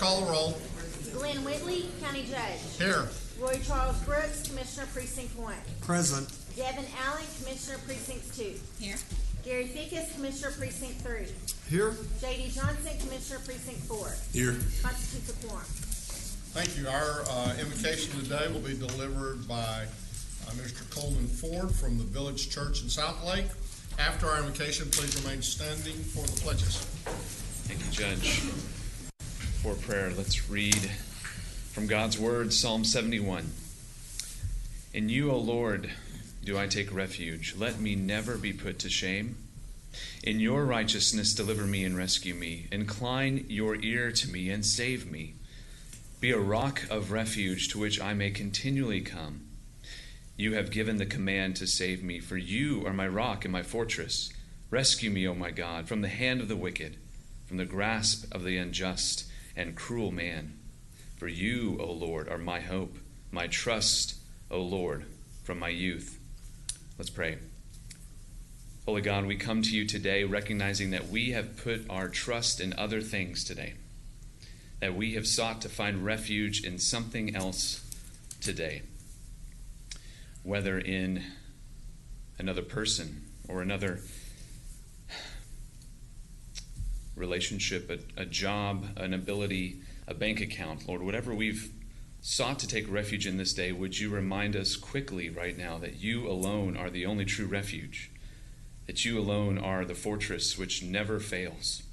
call the roll. Glenn Whitley, County Judge. Here. Roy Charles Brooks, Commissioner Precinct 1. Present. Devin Allen, Commissioner Precinct 2. Here. Gary Fickus, Commissioner Precinct 3. Here. J.D. Johnson, Commissioner Precinct 4. Here. Constitutes a quorum. Thank you. Our invocation today will be delivered by Mr. Coleman Ford from the Village Church in South Lake. After our invocation, please remain standing for the pledges. Thank you, Judge. For prayer, let's read from God's Word, Psalm 71. In you, O Lord, do I take refuge. Let me never be put to shame. In your righteousness, deliver me and rescue me. Incline your ear to me and save me. Be a rock of refuge to which I may continually come. You have given the command to save me, for you are my rock and my fortress. Rescue me, O my God, from the hand of the wicked, from the grasp of the unjust and cruel man. For you, O Lord, are my hope, my trust, O Lord, from my youth. Let's pray. Holy God, we come to you today recognizing that we have put our trust in other things today, that we have sought to find refuge in something else today, whether in another person or another relationship, a job, an ability, a bank account. Lord, whatever we've sought to take refuge in this day, would you remind us quickly right now that you alone are the only true refuge, that you alone are the fortress which never fails.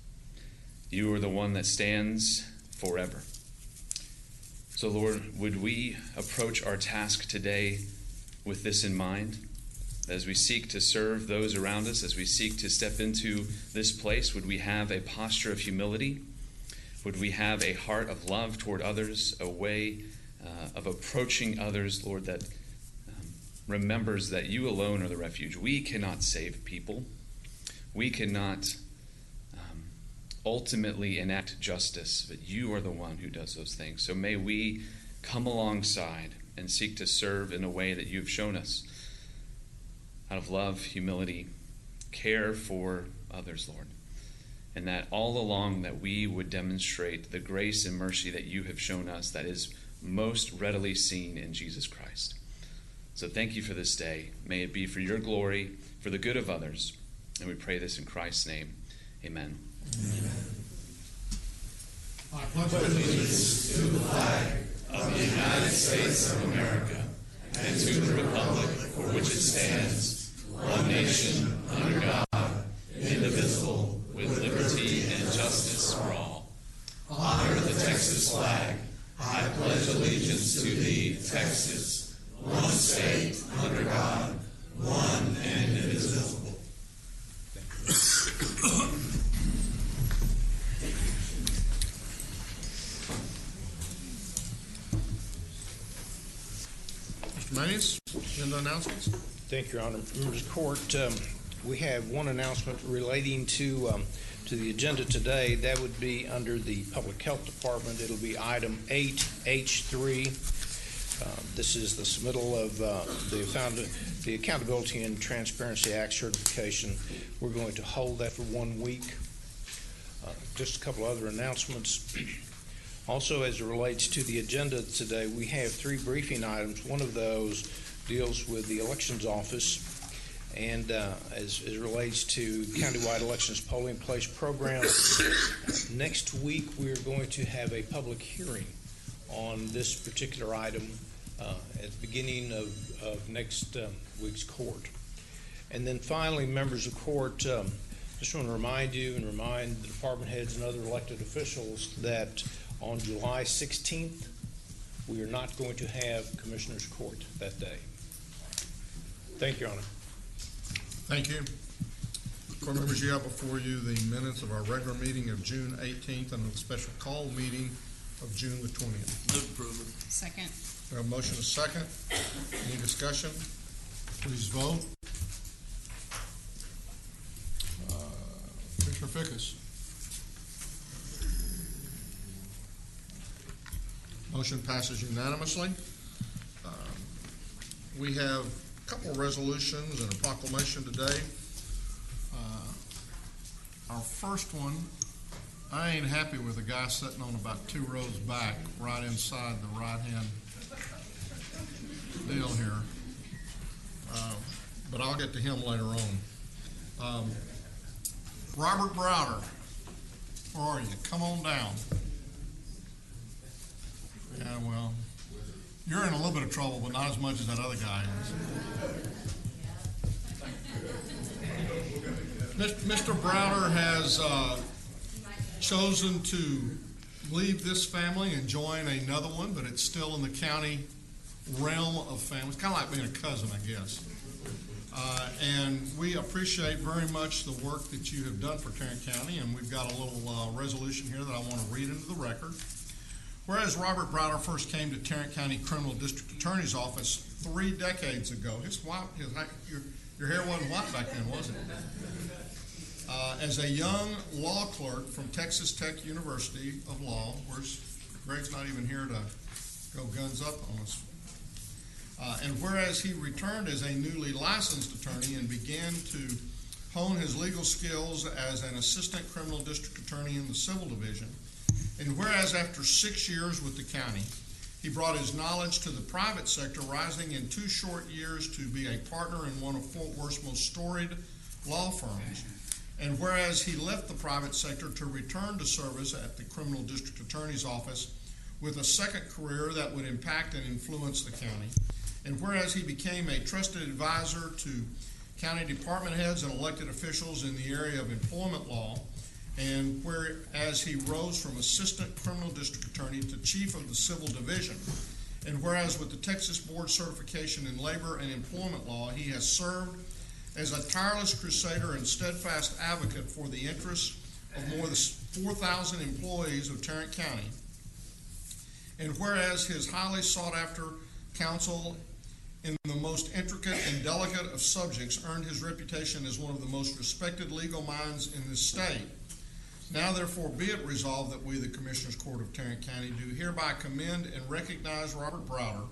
You are the one that stands forever. So, Lord, would we approach our task today with this in mind? As we seek to serve those around us, as we seek to step into this place, would we have a posture of humility? Would we have a heart of love toward others, a way of approaching others, Lord, that remembers that you alone are the refuge. We cannot save people. We cannot ultimately enact justice, but you are the one who does those things. So may we come alongside and seek to serve in a way that you've shown us, out of love, humility, care for others, Lord. And that all along that we would demonstrate the grace and mercy that you have shown us that is most readily seen in Jesus Christ. So thank you for this day. May it be for your glory, for the good of others. And we pray this in Christ's name. Amen. Amen. I pledge allegiance to the flag of the United States of America and to the republic for which it stands, one nation, under God, indivisible, with liberty and justice for all. Honor the Texas flag. I pledge allegiance to thee, Texas, one state, under God, one and indivisible. Mr. Mayes, agenda announcements. Thank you, Your Honor. Members of the Court, we have one announcement relating to the agenda today. That would be under the Public Health Department. It'll be item 8H3. This is the submittal of the Accountability and Transparency Act certification. We're going to hold that for 1 week. Just a couple other announcements. Also, as it relates to the agenda today, we have 3 briefing items. One of those deals with the Elections Office, and as it relates to countywide elections polling place program. Next week, we're going to have a public hearing on this particular item at the beginning of next week's court. And then finally, members of court, just want to remind you and remind the department heads and other elected officials that on July 16th, we are not going to have Commissioners' Court that day. Thank you, Your Honor. Thank you. Court members, you have before you the minutes of our regular meeting of June 18th and the special call meeting of June the 20th. Move approval. Second. We have a motion and a second. Any discussion? Please vote. Commissioner Fickus. Motion passes unanimously. We have a couple of resolutions and a proclamation today. Our first one I ain't happy with the guy sitting on about 2 rows back, right inside the right-hand deal here. But I'll get to him later on. Robert Browder, where are you? Come on down. Yeah, well, you're in a little bit of trouble, but not as much as that other guy is. Mr. Browder has chosen to leave this family and join another one, but it's still in the county realm of family. It's kind of like being a cousin, I guess. And we appreciate very much the work that you have done for Tarrant County, and we've got a little resolution here that I want to read into the record. Whereas Robert Browder first came to Tarrant County Criminal District Attorney's Office 3 decades ago. Your hair wasn't white back then, was it? As a young law clerk from Texas Tech University of Law, where's Greg's not even here to go guns up on us. And whereas he returned as a newly licensed attorney and began to hone his legal skills as an assistant criminal district attorney in the civil division, and whereas after 6 years with the county, he brought his knowledge to the private sector, rising in 2 short years to be a partner in one of Fort Worth's most storied law firms. And whereas he left the private sector to return to service at the Criminal District Attorney's Office with a second career that would impact and influence the county. And whereas he became a trusted advisor to county department heads and elected officials in the area of employment law, and whereas he rose from assistant criminal district attorney to chief of the civil division, and whereas with the Texas Board Certification in Labor and Employment Law, he has served as a tireless crusader and steadfast advocate for the interests of more than 4,000 employees of Tarrant County. And whereas his highly sought-after counsel in the most intricate and delicate of subjects earned his reputation as one of the most respected legal minds in this state, now therefore be it resolved that we, the Commissioners Court of Tarrant County, do hereby commend and recognize Robert Browder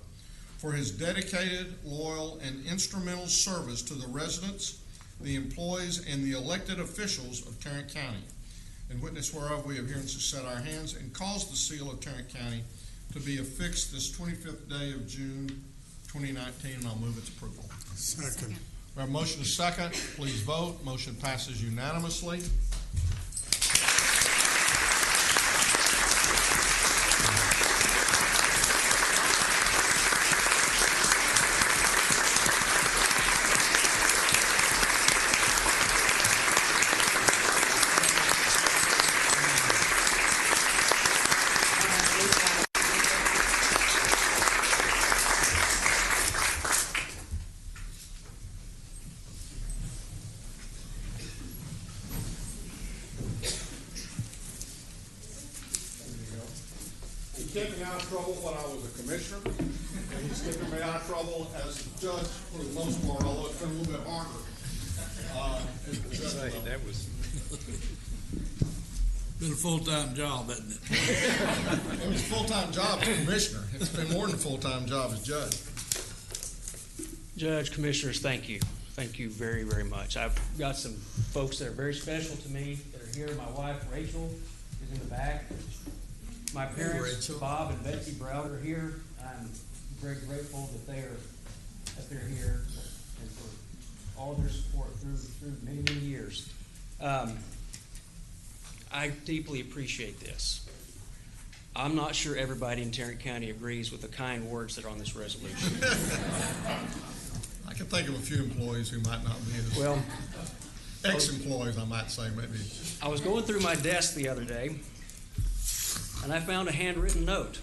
for his dedicated, loyal, and instrumental service to the residents, the employees, and the elected officials of Tarrant County. In witness whereof we have hereunto set our hands and caused the seal of Tarrant County to be affixed this 25th day of June 2019, and I'll move its approval. Second. We have a motion is second. Please vote. Motion passes unanimously. He kept me out of trouble when I was a commissioner, and he's keeping me out of trouble as a judge for the most part, although it's been a little bit harder. That was Been a full-time job, hasn't it? It was a full-time job as commissioner. It's been more than a full-time job as judge. Judge, Commissioners, thank you. Thank you very, very much. I've got some folks that are very special to me that are here. My wife, Rachel, is in the back. My parents, Bob and Betsy Browder, are here. I'm very grateful that they're here and for all their support through many, many years. I deeply appreciate this. I'm not sure everybody in Tarrant County agrees with the kind words that are on this resolution. I can think of a few employees who might not be as Well, ex-employees, I might say, maybe. I was going through my desk the other day, and I found a handwritten note.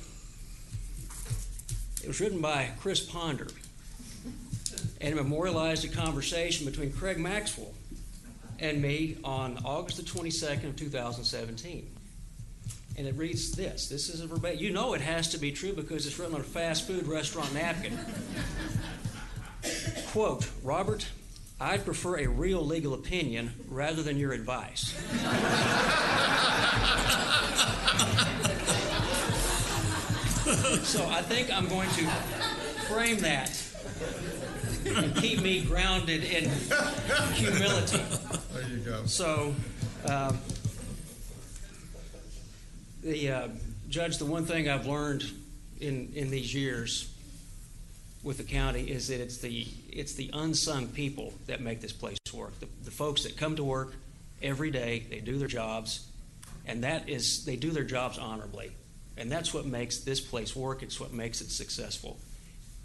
It was written by Chris Ponder, and it memorialized a conversation between Craig Maxwell and me on August the 22nd of 2017. And it reads this. This is a verbatim. You know it has to be true because it's written on a fast food restaurant napkin. Quote, Robert, I'd prefer a real legal opinion rather than your advice. So I think I'm going to frame that and keep me grounded in humility. There you go. So Judge, the one thing I've learned in these years with the county is that it's the unsung people that make this place work. The folks that come to work every day, they do their jobs, and they do their jobs honorably. And that's what makes this place work. It's what makes it successful.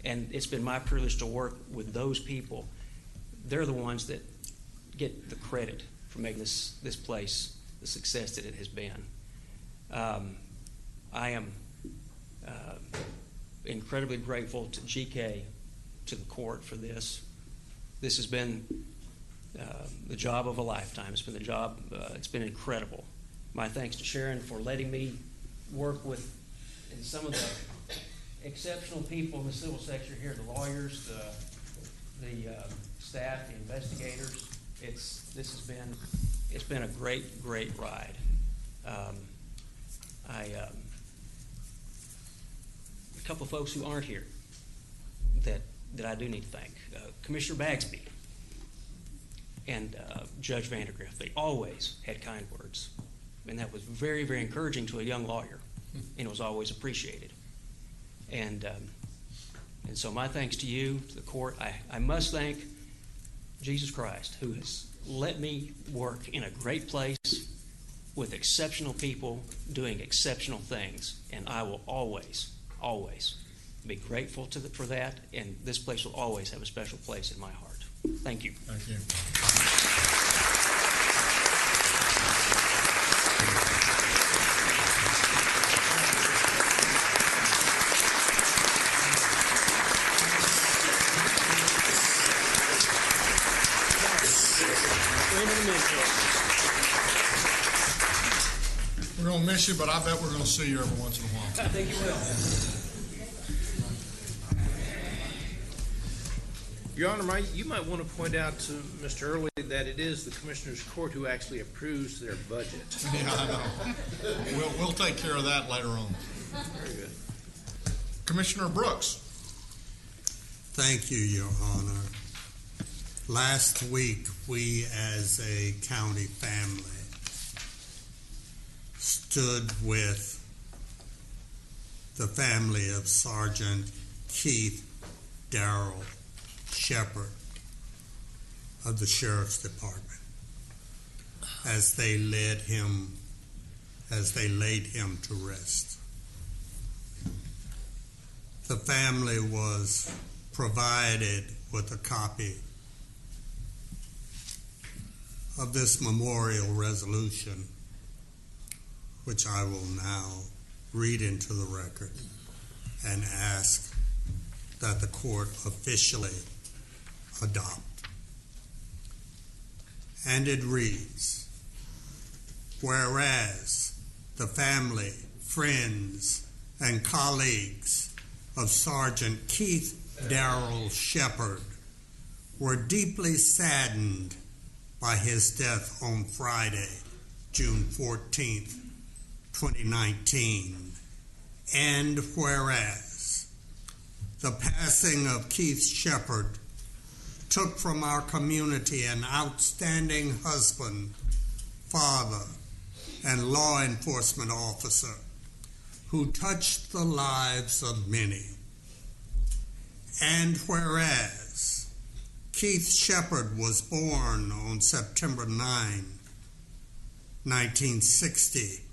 And it's been my privilege to work with those people. They're the ones that get the credit for making this place the success that it has been. I am incredibly grateful to GK, to the court for this. This has been the job of a lifetime. It's been it's been incredible. My thanks to Sharon for letting me work with some of the exceptional people in the civil sector here, the lawyers, the staff, the investigators. It's been a great ride. A couple of folks who aren't here that I do need to thank. Commissioner Bagsby and Judge Vandergrift, they always had kind words. And that was very, very encouraging to a young lawyer, and it was always appreciated. And so my thanks to you, to the court. I must thank Jesus Christ, who has let me work in a great place with exceptional people doing exceptional things. And I will always, always be grateful for that, and this place will always have a special place in my heart. Thank you. Thank you. We're going to miss you, but I bet we're going to see you every once in a while. I think you will. Your Honor, you might want to point out to Mr. Early that it is the Commissioner's Court who actually approves their budget. Yeah, I know. We'll take care of that later on. Very good. Commissioner Brooks. Thank you, Your Honor. Last week, we as a county family stood with the family of Sergeant Keith Darrell Shepard of the Sheriff's Department as they laid him to rest. The family was provided with a copy of this memorial resolution, which I will now read into the record and ask that the court officially adopt. And it reads, whereas the family, friends, and colleagues of Sergeant Keith Darrell Shepard were deeply saddened by his death on Friday, June 14th, 2019. And whereas the passing of Keith Shepard took from our community an outstanding husband, father, and law enforcement officer who touched the lives of many. And whereas Keith Shepard was born on September 9, 1960,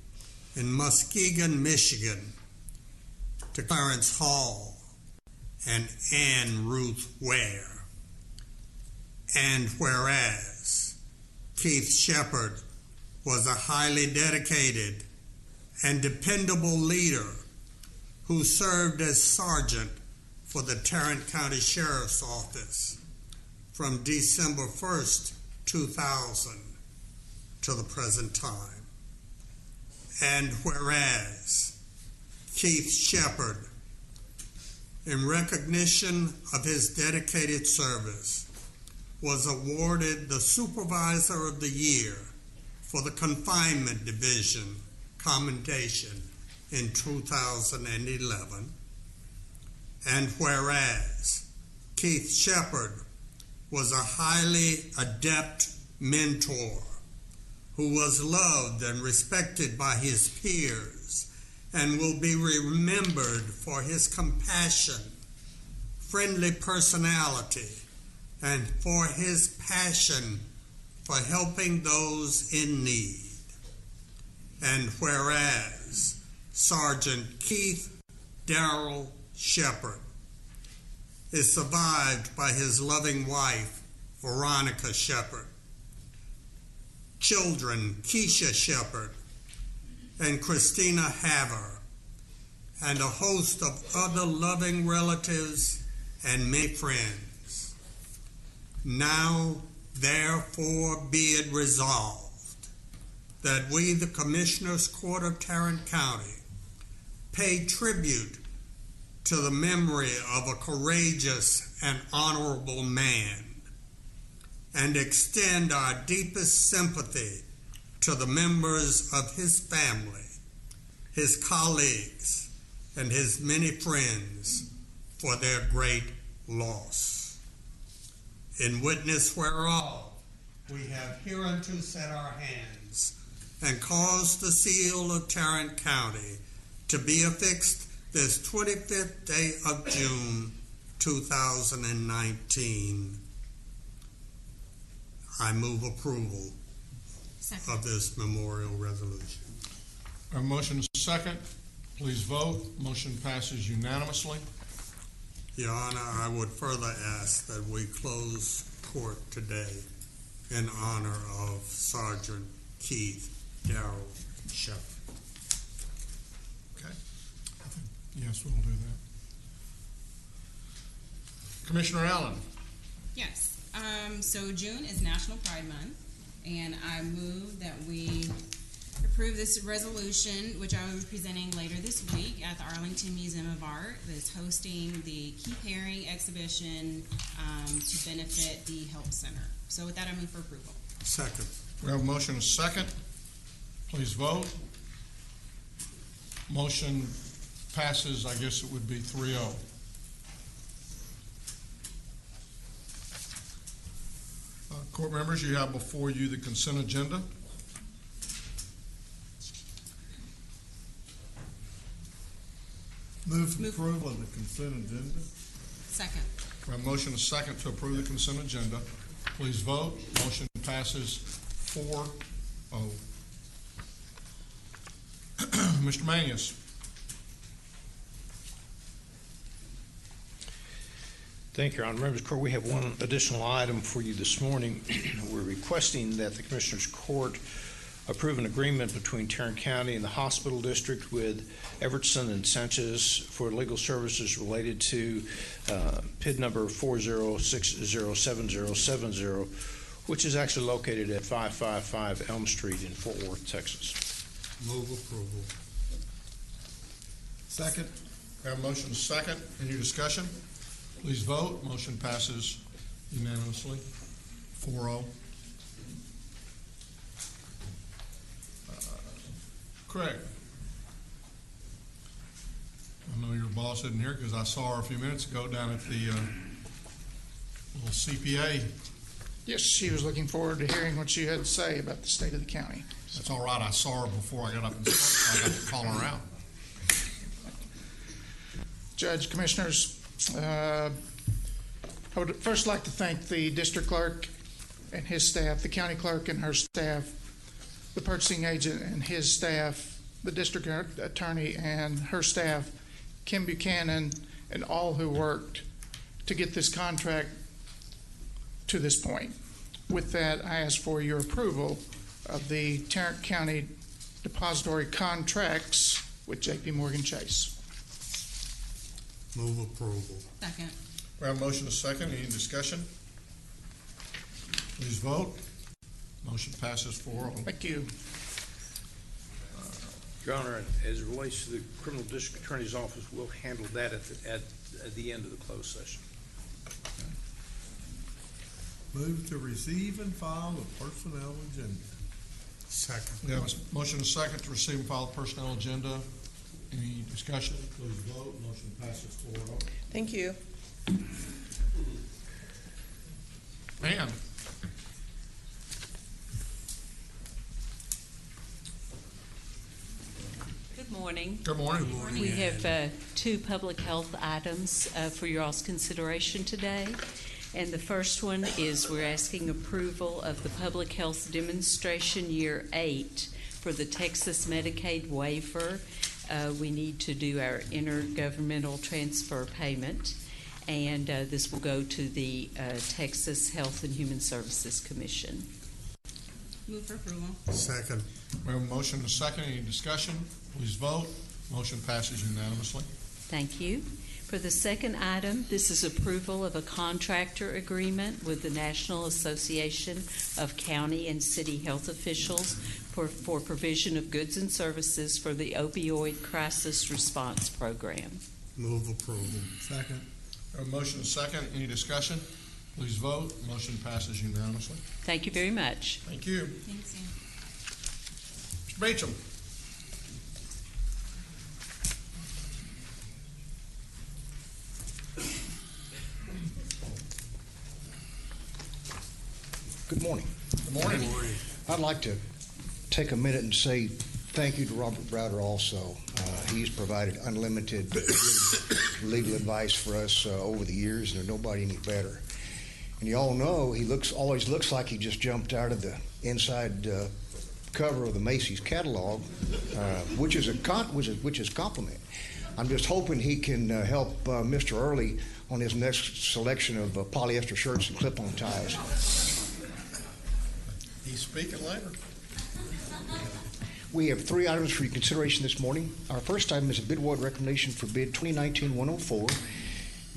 in Muskegon, Michigan, to Clarence Hall and Ann Ruth Ware. And whereas Keith Shepard was a highly dedicated and dependable leader who served as sergeant for the Tarrant County Sheriff's Office from December 1st, 2000 to the present time. And whereas Keith Shepard, in recognition of his dedicated service, was awarded the Supervisor of the Year for the Confinement Division commendation in 2011. And whereas Keith Shepard was a highly adept mentor who was loved and respected by his peers and will be remembered for his compassion, friendly personality, and for his passion for helping those in need. And whereas Sergeant Keith Darrell Shepard is survived by his loving wife, Veronica Shepard, children Keisha Shepard and Christina Haver, and a host of other loving relatives and many friends. Now, therefore, be it resolved that we, the Commissioners' Court of Tarrant County, pay tribute to the memory of a courageous and honorable man, and extend our deepest sympathy to the members of his family, his colleagues, and his many friends for their great loss. In witness whereof, we have hereunto set our hands and caused the seal of Tarrant County to be affixed this 25th day of June, 2019. I move approval of this memorial resolution. Our motion is second. Please vote. Motion passes unanimously. Your Honor, I would further ask that we close court today in honor of Sergeant Keith Darrell Shepard. Okay. Yes, we'll do that. Commissioner Allen. Yes. So June is National Pride Month, and I move that we approve this resolution, which I will be presenting later this week at the Arlington Museum of Art, that's hosting the Keep Haring exhibition to benefit the Help Center. So with that, I move for approval. Second. We have a motion and a second. Please vote. Motion passes, I guess it would be 3-0. Court members, you have before you the consent agenda. Move approval of the consent agenda. Second. We have a motion and a second to approve the consent agenda. Please vote. Motion passes 4-0. Mr. Manius. Thank you, Your Honor. Members of the Court, we have one additional item for you this morning. We're requesting that the Commissioners' Court approve an agreement between Tarrant County and the Hospital District with Evertson and Sanchez for legal services related to PID number 4060770, which is actually located at 555 Elm Street in Fort Worth, Texas. Move approval. Second. We have a motion and a second. Any discussion? Please vote. Motion passes unanimously, 4-0. Craig. I know your boss isn't here because I saw her a few minutes ago down at the little CPA. Yes, she was looking forward to hearing what you had to say about the state of the county. That's all right. I saw her before I got up and spoke, so I got to call her out. Judge, Commissioners, I would first like to thank the district clerk and his staff, the county clerk and her staff, the purchasing agent and his staff, the district attorney and her staff, Kim Buchanan, and all who worked to get this contract to this point. With that, I ask for your approval of the Tarrant County depository contracts with J.P. Morgan Chase. Move approval. Second. We have a motion and a second. Any discussion? Please vote. Motion passes 4-0. Thank you. Your Honor, as it relates to the criminal district attorney's office, we'll handle that at the end of the closed session. Move to receive and file the personnel agenda. Second. We have a motion and a second to receive and file the personnel agenda. Any discussion? Please vote. Motion passes 4-0. Thank you. And morning. Good morning. We have two public health items for your all's consideration today. And the first one is we're asking approval of the Public Health Demonstration Year 8 for the Texas Medicaid waiver. We need to do our intergovernmental transfer payment, and this will go to the Texas Health and Human Services Commission. Move for approval. Second. We have a motion and a second. Any discussion? Please vote. Motion passes unanimously. Thank you. For the second item, this is approval of a contractor agreement with the National Association of County and City Health Officials for provision of goods and services for the opioid crisis response program. Move approval. Second. We have a motion and a second. Any discussion? Please vote. Motion passes unanimously. Thank you very much. Thank you. Thanks, Sam. Mr. Beecham. Good morning. Good morning. I'd like to take a minute and say thank you to Robert Browder also. He's provided unlimited legal advice for us over the years, and there's nobody any better. And you all know he always looks like he just jumped out of the inside cover of the Macy's catalog, which is a compliment. I'm just hoping he can help Mr. Early on his next selection of polyester shirts and clip-on ties. He's speaking later. We have three items for your consideration this morning. Our first item is a bid award recommendation for bid 2019-104,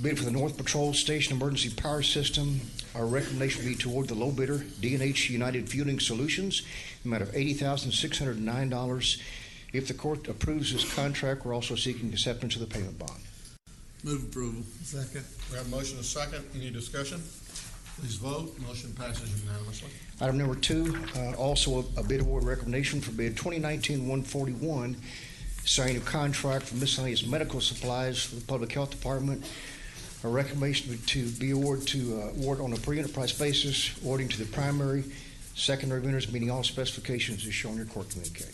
bid for the North Patrol Station Emergency Power System. Our recommendation will be toward the low bidder, D&H United Fueling Solutions, the amount of $80,609. If the court approves this contract, we're also seeking acceptance of the payment bond. Move approval. Second. We have a motion and a second. Any discussion? Please vote. Motion passes unanimously. Item number two, also a bid award recommendation for bid 2019-141, signing a contract for miscellaneous medical supplies for the Public Health Department. A recommendation to be award on a per unit price basis, awarding to the primary, secondary vendors meeting all specifications as shown in your court communique.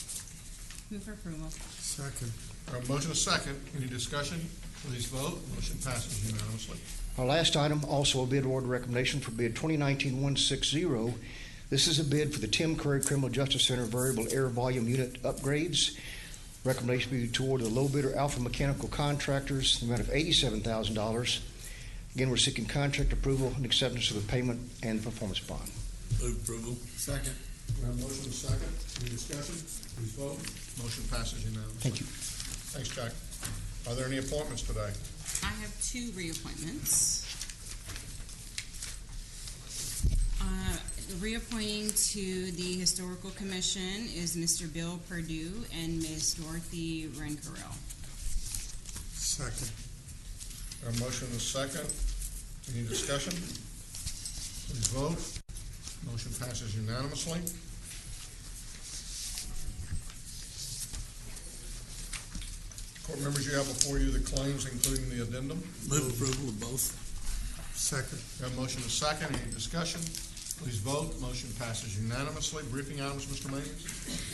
Move for approval. Second. We have a motion and a second. Any discussion? Please vote. Motion passes unanimously. Our last item, also a bid award recommendation for bid 2019-160. This is a bid for the Tim Curry Criminal Justice Center variable air volume unit upgrades. Recommendation be toward the low bidder Alpha Mechanical Contractors, the amount of $87,000. Again, we're seeking contract approval and acceptance of the payment and performance bond. Move approval. Second. We have a motion and a second. Any discussion? Please vote. Motion passes unanimously. Thank you. Thanks, Jack. Are there any appointments today? I have two reappointments. Reappointing to the Historical Commission is Mr. Bill Perdue and Ms. Dorothy Rencarell. Second. We have a motion and a second. Any discussion? Please vote. Motion passes unanimously. Court members, you have before you the claims, including the addendum. Move approval of both. Second. We have a motion and a second. Any discussion? Please vote. Motion passes unanimously. Briefing items, Mr. Mayes.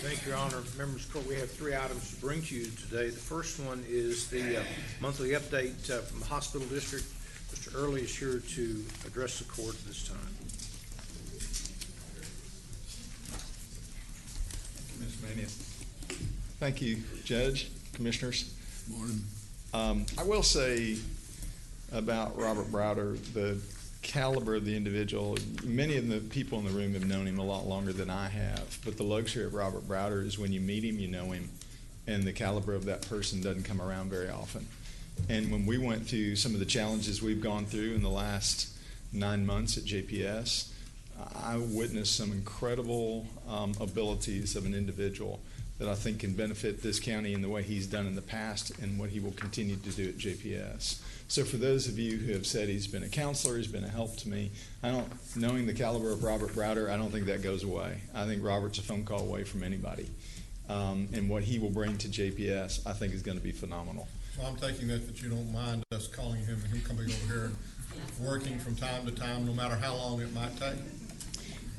Thank you, Your Honor. Members of the court, we have three items to bring to you today. The first one is the monthly update from the hospital district. Mr. Early is here to address the court at this time. Ms. Mania. Thank you, Judge, Commissioners. Morning. I will say about Robert Browder, the caliber of the individual, many of the people in the room have known him a lot longer than I have, but the luxury of Robert Browder is when you meet him, you know him, and the caliber of that person doesn't come around very often. And when we went through some of the challenges we've gone through in the last 9 months at JPS, I witnessed some incredible abilities of an individual that I think can benefit this county in the way he's done in the past and what he will continue to do at JPS. So for those of you who have said he's been a counselor, he's been a help to me, knowing the caliber of Robert Browder, I don't think that goes away. I think Robert's a phone call away from anybody. And what he will bring to JPS, I think, is going to be phenomenal. Well, I'm taking that you don't mind us calling him and him coming over here and working from time to time, no matter how long it might take.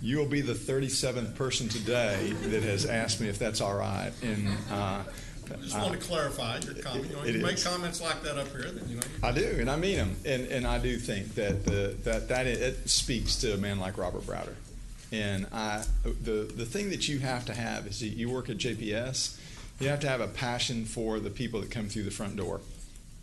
You will be the 37th person today that has asked me if that's all right. And I just want to clarify your comment. You know, It you make is. comments like that up here, then, you know. I do, and I mean them, and I do think that it speaks to a man like Robert Browder. And the thing that you have to have is that you work at JPS, you have to have a passion for the people that come through the front door,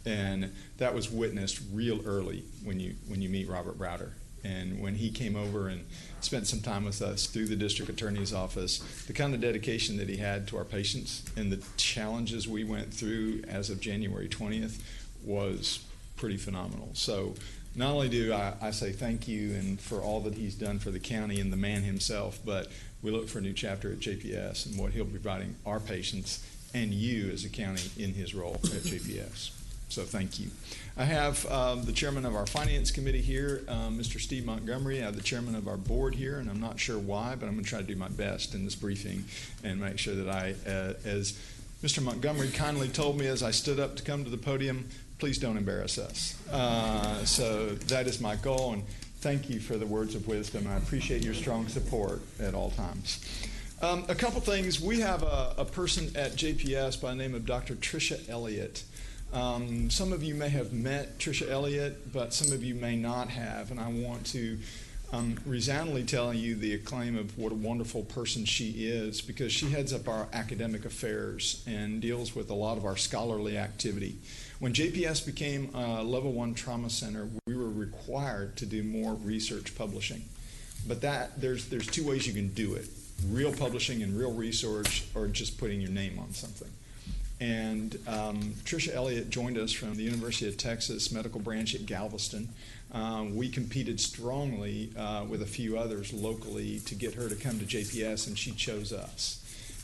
and that was witnessed real early when you meet Robert Browder. And when he came over and spent some time with us through the district attorney's office, the kind of dedication that he had to our patients and the challenges we went through as of January 20th was pretty phenomenal. So not only do I say thank you and for all that he's done for the county and the man himself, but we look for a new chapter at JPS and what he'll be providing our patients and you as a county in his role at JPS. So thank you. I have the chairman of our finance committee here, Mr. Steve Montgomery. I have the chairman of our board here, and I'm not sure why, but I'm going to try to do my best in this briefing and make sure that I, as Mr. Montgomery kindly told me as I stood up to come to the podium, please don't embarrass us. So that is my goal, and thank you for the words of wisdom. I appreciate your strong support at all times. A couple things. We have a person at JPS by the name of Dr. Tricia Elliott. Some of you may have met Tricia Elliott, but some of you may not have, and I want to resoundingly tell you the acclaim of what a wonderful person she is, because she heads up our academic affairs and deals with a lot of our scholarly activity. When JPS became a Level 1 trauma center, we were required to do more research publishing. But there's two ways you can do it: real publishing and real research, or just putting your name on something. And Tricia Elliott joined us from the University of Texas Medical Branch at Galveston. We competed strongly with a few others locally to get her to come to JPS, and she chose us.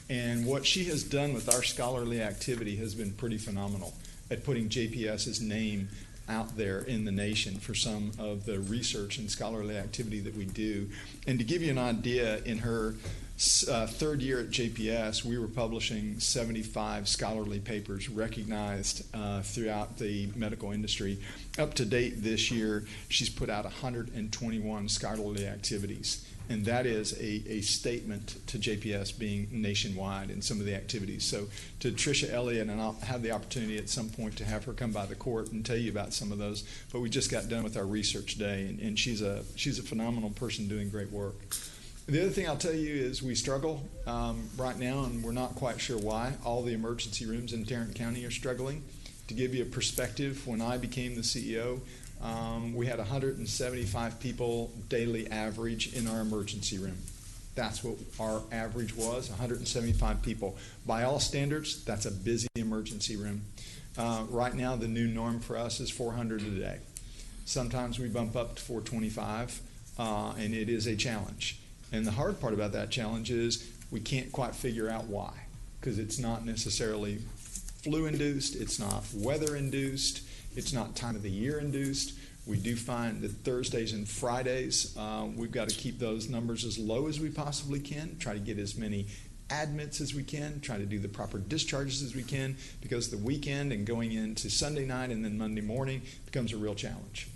And what she has done with our scholarly activity has been pretty phenomenal at putting JPS's name out there in the nation for some of the research and scholarly activity that we do. And to give you an idea, in her third year at JPS, we were publishing 75 scholarly papers recognized throughout the medical industry. Up to date this year, she's put out 121 scholarly activities. And that is a statement to JPS being nationwide in some of the activities. So to Tricia Elliott, and I'll have the opportunity at some point to have her come by the court and tell you about some of those. But we just got done with our research day, and she's a phenomenal person doing great work. The other thing I'll tell you is we struggle right now, and we're not quite sure why. All the emergency rooms in Tarrant County are struggling. To give you a perspective, when I became the CEO, we had 175 people daily average in our emergency room. That's what our average was, 175 people. By all standards, that's a busy emergency room. Right now, the new norm for us is 400 a day. Sometimes we bump up to 425, and it is a challenge. And the hard part about that challenge is we can't quite figure out why, because it's not necessarily flu-induced, it's not weather-induced, it's not time of the year induced. We do find that Thursdays and Fridays, we've got to keep those numbers as low as we possibly can, try to get as many admits as we can, try to do the proper discharges as we can, because the weekend and going into Sunday night and then Monday morning becomes a real challenge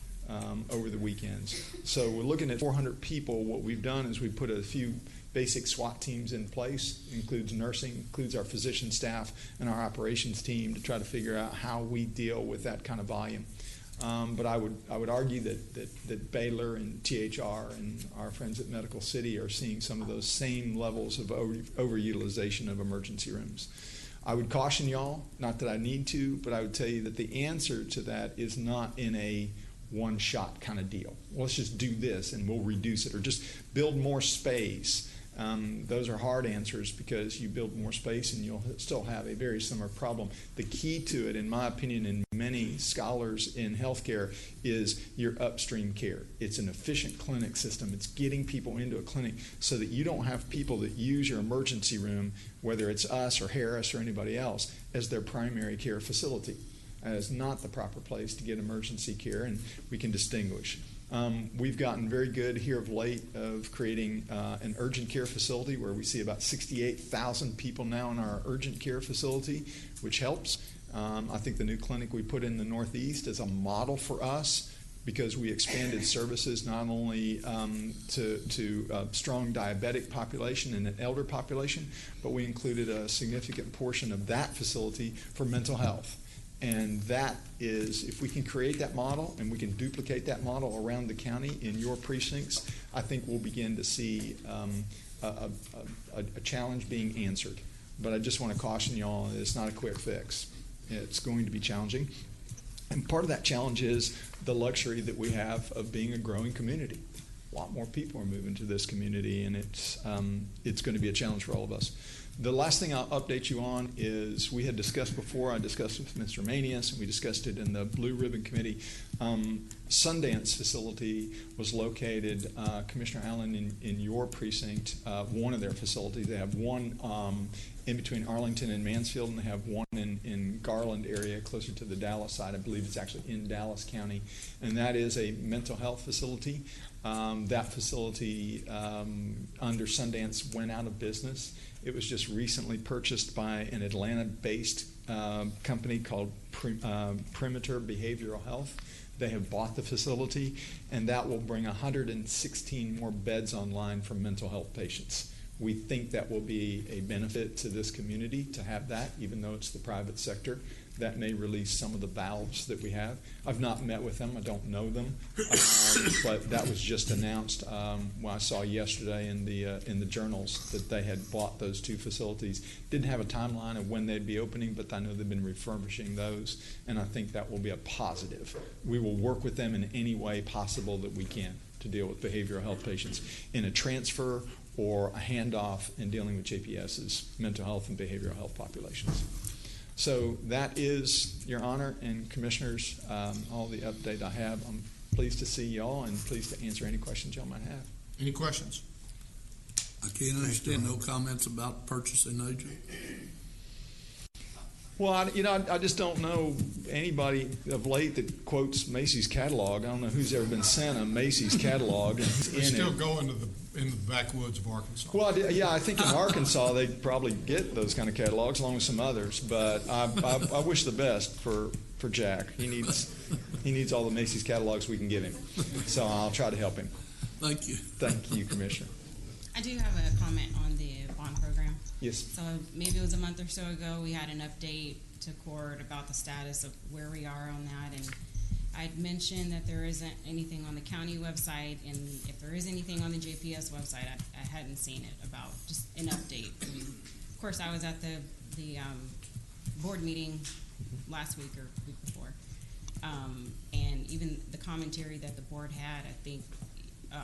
over the weekends. So we're looking at 400 people. What we've done is we put a few basic SWAT teams in place, includes nursing, includes our physician staff and our operations team, to try to figure out how we deal with that kind of volume. But I would argue that Baylor and THR and our friends at Medical City are seeing some of those same levels of overutilization of emergency rooms. I would caution y'all, not that I need to, but I would tell you that the answer to that is not in a one-shot kind of deal. Well, let's just do this and we'll reduce it, or just build more space. Those are hard answers, because you build more space and you'll still have a very similar problem. The key to it, in my opinion, and many scholars in healthcare, is your upstream care. It's an efficient clinic system. It's getting people into a clinic so that you don't have people that use your emergency room, whether it's us or Harris or anybody else, as their primary care facility. That is not the proper place to get emergency care, and we can distinguish. We've gotten very good here of late of creating an urgent care facility where we see about 68,000 people now in our urgent care facility, which helps. I think the new clinic we put in the Northeast is a model for us because we expanded services not only to a strong diabetic population and an elder population, but we included a significant portion of that facility for mental health. And that is, if we can create that model and we can duplicate that model around the county in your precincts, I think we'll begin to see a challenge being answered. But I just want to caution you all, it's not a quick fix. It's going to be challenging. And part of that challenge is the luxury that we have of being a growing community. A lot more people are moving to this community, and it's going to be a challenge for all of us. The last thing I'll update you on is we had discussed before, I discussed with Mr. Manius, and we discussed it in the Blue Ribbon Committee. Sundance facility was located, Commissioner Allen, in your precinct, one of their facilities. They have one in between Arlington and Mansfield, and they have one in Garland area, closer to the Dallas side. I believe it's actually in Dallas County, and that is a mental health facility. That facility under Sundance went out of business. It was just recently purchased by an Atlanta-based company called Perimeter Behavioral Health. They have bought the facility, and that will bring 116 more beds online for mental health patients. We think that will be a benefit to this community to have that, even though it's the private sector. That may release some of the valves that we have. I've not met with them. I don't know them. But that was just announced I saw yesterday in the journals that they had bought those two facilities. Didn't have a timeline of when they'd be opening, but I know they've been refurbishing those, and I think that will be a positive. We will work with them in any way possible that we can to deal with behavioral health patients in a transfer or a handoff in dealing with JPS's mental health and behavioral health populations. So that is, Your Honor and Commissioners, all the update I have. I'm pleased to see y'all and pleased to answer any questions y'all might have. Any questions? I can't understand no comments about purchasing agent. Well, I just don't know anybody of late that quotes Macy's catalog. I don't know who's ever been sent a Macy's catalog. They still go in the backwoods of Arkansas. Well, yeah, I think in Arkansas they probably get those kind of catalogs along with some others. But I wish the best for Jack. He needs all the Macy's catalogs we can give him. So I'll try to help him. Thank you. Thank you, Commissioner. I do have a comment on the bond program. Yes. So maybe it was a month or so ago, we had an update to court about the status of where we are on that, and I'd mentioned that there isn't anything on the county website, and if there is anything on the JPS website, I hadn't seen it about just an update. I mean, of course, I was at the board meeting last week or week before, and even the commentary that the board had, I think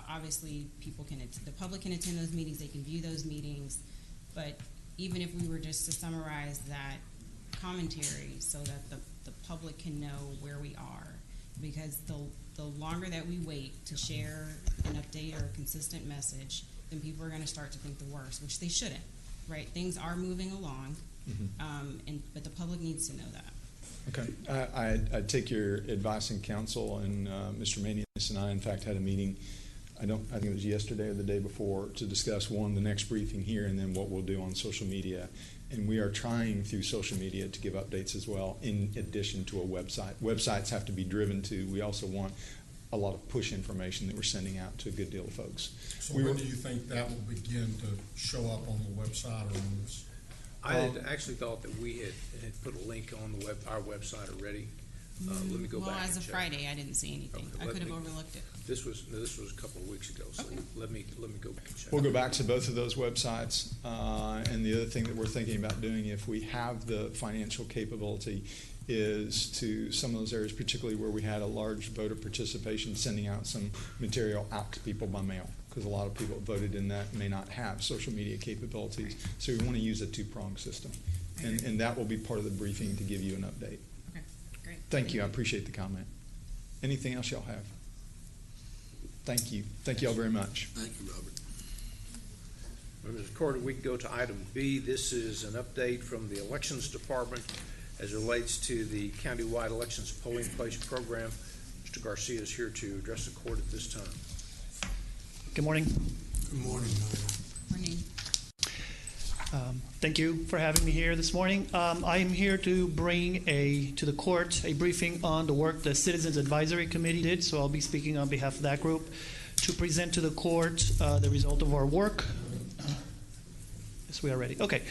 obviously the public can attend those meetings, they can view those meetings, but even if we were just to summarize that commentary so that the public can know where we are, because the longer that we wait to share an update or a consistent message, then people are going to start to think the worst, which they shouldn't, right? Things are moving along, but the public needs to know that. Okay. I take your advice and counsel, and Mr. Manius and I, in fact, had a meeting, I think it was yesterday or the day before, to discuss, the next briefing here, and then what we'll do on social media. And we are trying through social media to give updates as well, in addition to a website. Websites have to be driven to. We also want a lot of push information that we're sending out to a good deal of folks. So when do you think that will begin to show up on the website or on this? I had actually thought that we had put a link on our website already. Let me go back. Well, as and of check. Friday, I didn't see anything. Okay, I could have overlooked it. This was a couple of weeks ago, so Okay. let me go back and check. We'll go back to both of those websites. And the other thing that we're thinking about doing, if we have the financial capability, is to some of those areas, particularly where we had a large voter participation, sending out some material out to people by mail, because a lot of people voted in that may not have social media capabilities. So we want to use a two-pronged system. And that will be part of the briefing to give you an update. Okay, great. Thank you. I appreciate the comment. Anything else y'all have? Thank you. Thank you all very much. Thank you, Robert. Mr. Carter, we can go to item B. This is an update from the Elections Department as it relates to the countywide elections polling place program. Mr. Garcia is here to address the court at this time. Good morning. Good morning, Nina. Morning. Thank you for having me here this morning. I am here to bring to the court a briefing on the work the Citizens Advisory Committee did, so I'll be speaking on behalf of that group to present to the court the result of our work. Yes, we are ready. Okay.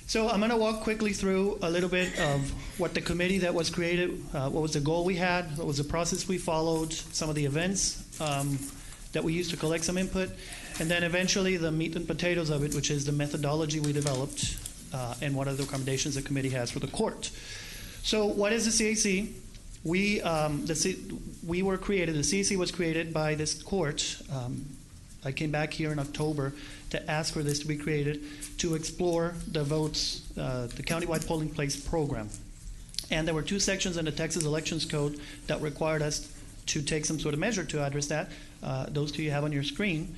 So I'm going to walk quickly through a little bit of what the committee that was created, what was the goal we had, what was the process we followed, some of the events that we used to collect some input, and then eventually the meat and potatoes of it, which is the methodology we developed and what are the recommendations the committee has for the court. So what is the CAC? We were created, the CAC was created by this court. I came back here in October to ask for this to be created to explore the votes, the countywide polling place program. And there were two sections in the Texas Elections Code that required us to take some sort of measure to address that. Those two you have on your screen.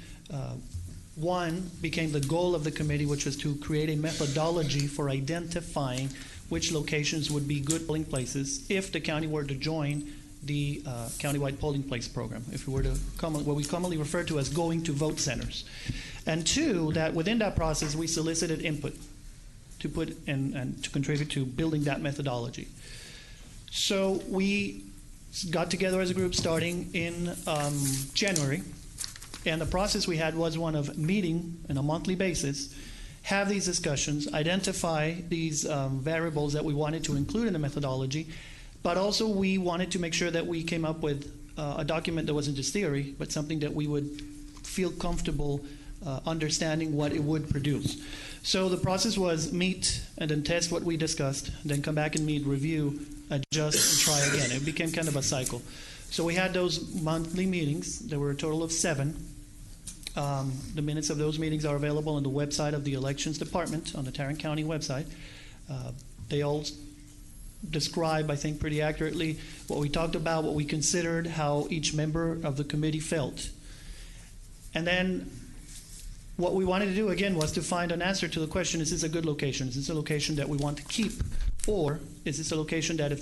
One became the goal of the committee, which was to create a methodology for identifying which locations would be good polling places if the county were to join the countywide polling place program, if we were to what we commonly refer to as going to vote centers. And two, that within that process we solicited input to put and to contribute to building that methodology. So we got together as a group starting in January, and the process we had was one of meeting on a monthly basis, have these discussions, identify these variables that we wanted to include in the methodology, but also we wanted to make sure that we came up with a document that wasn't just theory, but something that we would feel comfortable understanding what it would produce. So the process was meet and then test what we discussed, then come back and meet, review, adjust, and try again. It became kind of a cycle. So we had those monthly meetings. There were a total of 7. The minutes of those meetings are available on the website of the Elections Department, on the Tarrant County website. They all describe, I think, pretty accurately what we talked about, what we considered, how each member of the committee felt. And then what we wanted to do, again, was to find an answer to the question, is this a good location? Is this a location that we want to keep? Or is this a location that if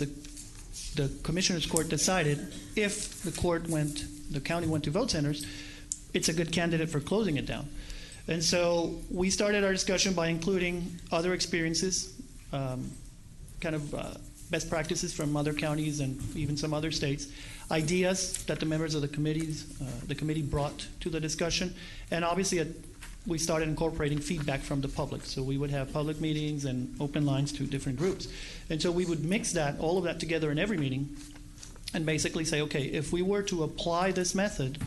the Commissioner's Court decided, if the county went to vote centers, it's a good candidate for closing it down? And so we started our discussion by including other experiences, best practices from other counties and even some other states, ideas that the members of the committee brought to the discussion, and obviously we started incorporating feedback from the public. So we would have public meetings and open lines to different groups. And so we would mix all of that together in every meeting and basically say, okay, if we were to apply this method,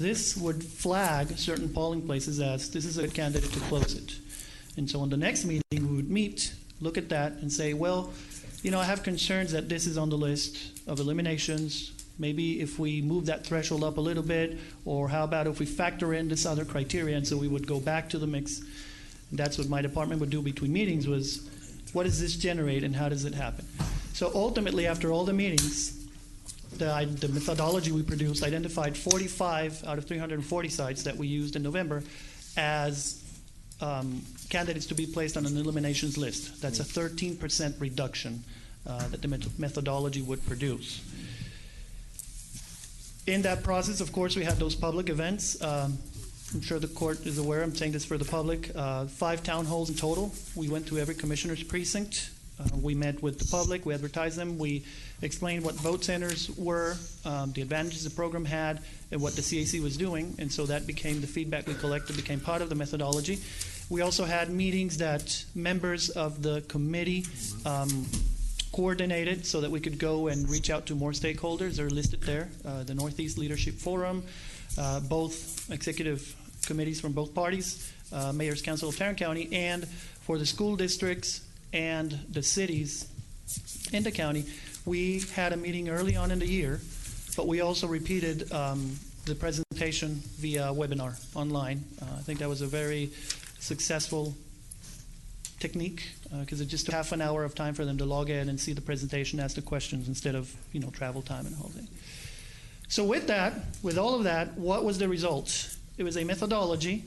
this would flag certain polling places as this is a candidate to close it. And so on the next meeting, we would meet, look at that, and say, well, I have concerns that this is on the list of eliminations. Maybe if we move that threshold up a little bit, or how about if we factor in this other criteria? And so we would go back to the mix. And that's what my department would do between meetings was, what does this generate and how does it happen? So ultimately, after all the meetings, the methodology we produced identified 45 out of 340 sites that we used in November as candidates to be placed on an eliminations list. That's a 13% reduction that the methodology would produce. In that process, of course, we had those public events. I'm sure the court is aware, I'm saying this for the public, 5 town halls in total. We went to every commissioner's precinct. We met with the public, we advertised them, we explained what vote centers were, the advantages the program had, and what the CAC was doing, and so that became the feedback we collected, became part of the methodology. We also had meetings that members of the committee coordinated so that we could go and reach out to more stakeholders. They're listed there, the Northeast Leadership Forum, both executive committees from both parties, Mayor's Council of Tarrant County, and for the school districts and the cities in the county. We had a meeting early on in the year, but we also repeated the presentation via webinar online. I think that was a very successful technique because it just took half an hour of time for them to log in and see the presentation, ask the questions instead of travel time and the whole thing. So with all of that, what was the result? It was a methodology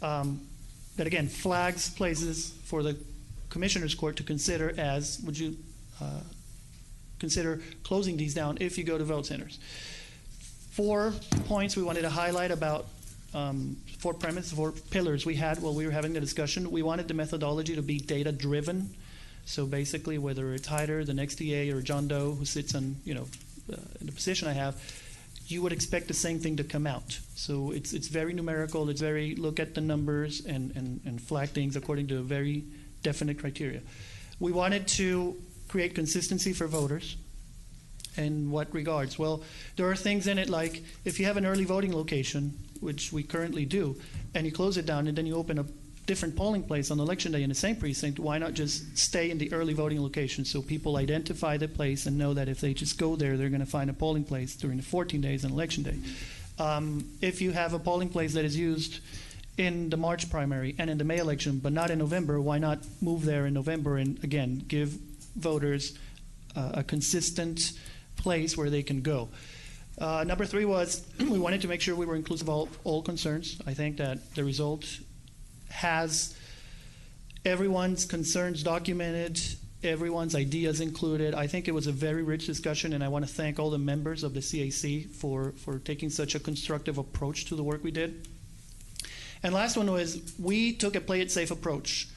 that again flags places for the Commissioner's Court to consider as, would you consider closing these down if you go to vote centers. 4 points we wanted to highlight about four pillars we had while we were having the discussion. We wanted the methodology to be data-driven. So basically, whether it's Hyder, the next DA, or John Doe, who sits on, in the position I have, you would expect the same thing to come out. So it's very numerical. It's very look at the numbers and flag things according to a very definite criteria. We wanted to create consistency for voters. In what regards? Well, there are things in it like if you have an early voting location, which we currently do, and you close it down and then you open a different polling place on election day in the same precinct, why not just stay in the early voting location so people identify the place and know that if they just go there, they're going to find a polling place during the 14 days on election day. If you have a polling place that is used in the March primary and in the May election, but not in November, why not move there in November and, again, give voters a consistent place where they can go. Number 3 was we wanted to make sure we were inclusive of all concerns. I think that the result has everyone's concerns documented, everyone's ideas included. I think it was a very rich discussion, and I want to thank all the members of the CAC for taking such a constructive approach to the work we did. And last one was we took a play it safe approach.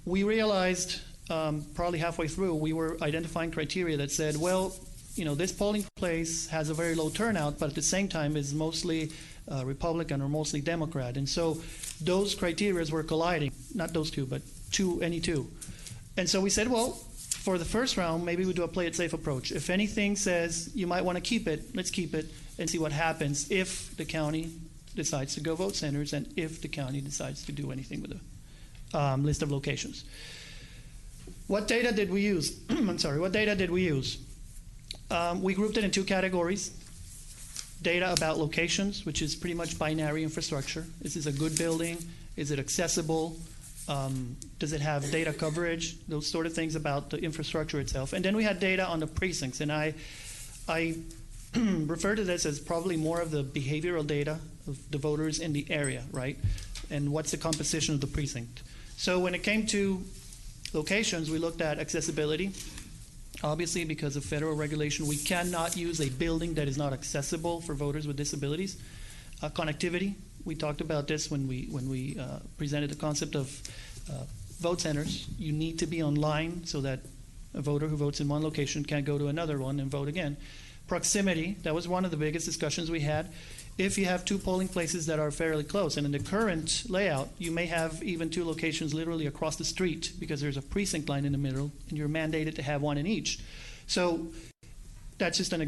We realized probably halfway through we were identifying criteria that said, well, this polling place has a very low turnout, but at the same time is mostly Republican or mostly Democrat. And so those criteria were colliding, not those two, but any two. And so we said, well, for the first round, maybe we do a play it safe approach. If anything says you might want to keep it, let's keep it and see what happens if the county decides to go vote centers and if the county decides to do anything with the list of locations. What data did we use? I'm sorry, what data did we use? We grouped it in 2 categories. Data about locations, which is pretty much binary infrastructure. Is this a good building? Is it accessible? Does it have data coverage? Those sort of things about the infrastructure itself. And then we had data on the precincts. And I refer to this as probably more of the behavioral data of the voters in the area, right? And what's the composition of the precinct. So when it came to locations, we looked at accessibility. Obviously, because of federal regulation, we cannot use a building that is not accessible for voters with disabilities. Connectivity, we talked about this when we presented the concept of vote centers. You need to be online so that a voter who votes in one location can't go to another one and vote again. Proximity, that was one of the biggest discussions we had. If you have 2 polling places that are fairly close, and in the current layout, you may have even 2 locations literally across the street because there's a precinct line in the middle, and you're mandated to have one in each. So that's just one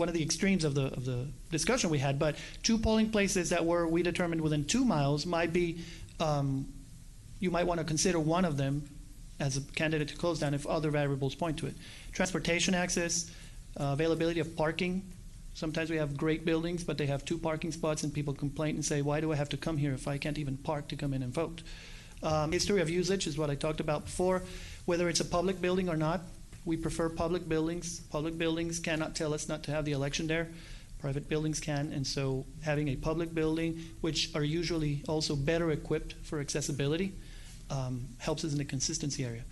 of the extremes of the discussion we had. But 2 polling places that we determined within 2 miles might be, you might want to consider one of them as a candidate to close down if other variables point to it. Transportation access, availability of parking. Sometimes we have great buildings, but they have 2 parking spots, and people complain and say, why do I have to come here if I can't even park to come in and vote? History of usage is what I talked about before. Whether it's a public building or not, we prefer public buildings. Public buildings cannot tell us not to have the election there. Private buildings can, and so having a public building, which are usually also better equipped for accessibility, helps us in the consistency area.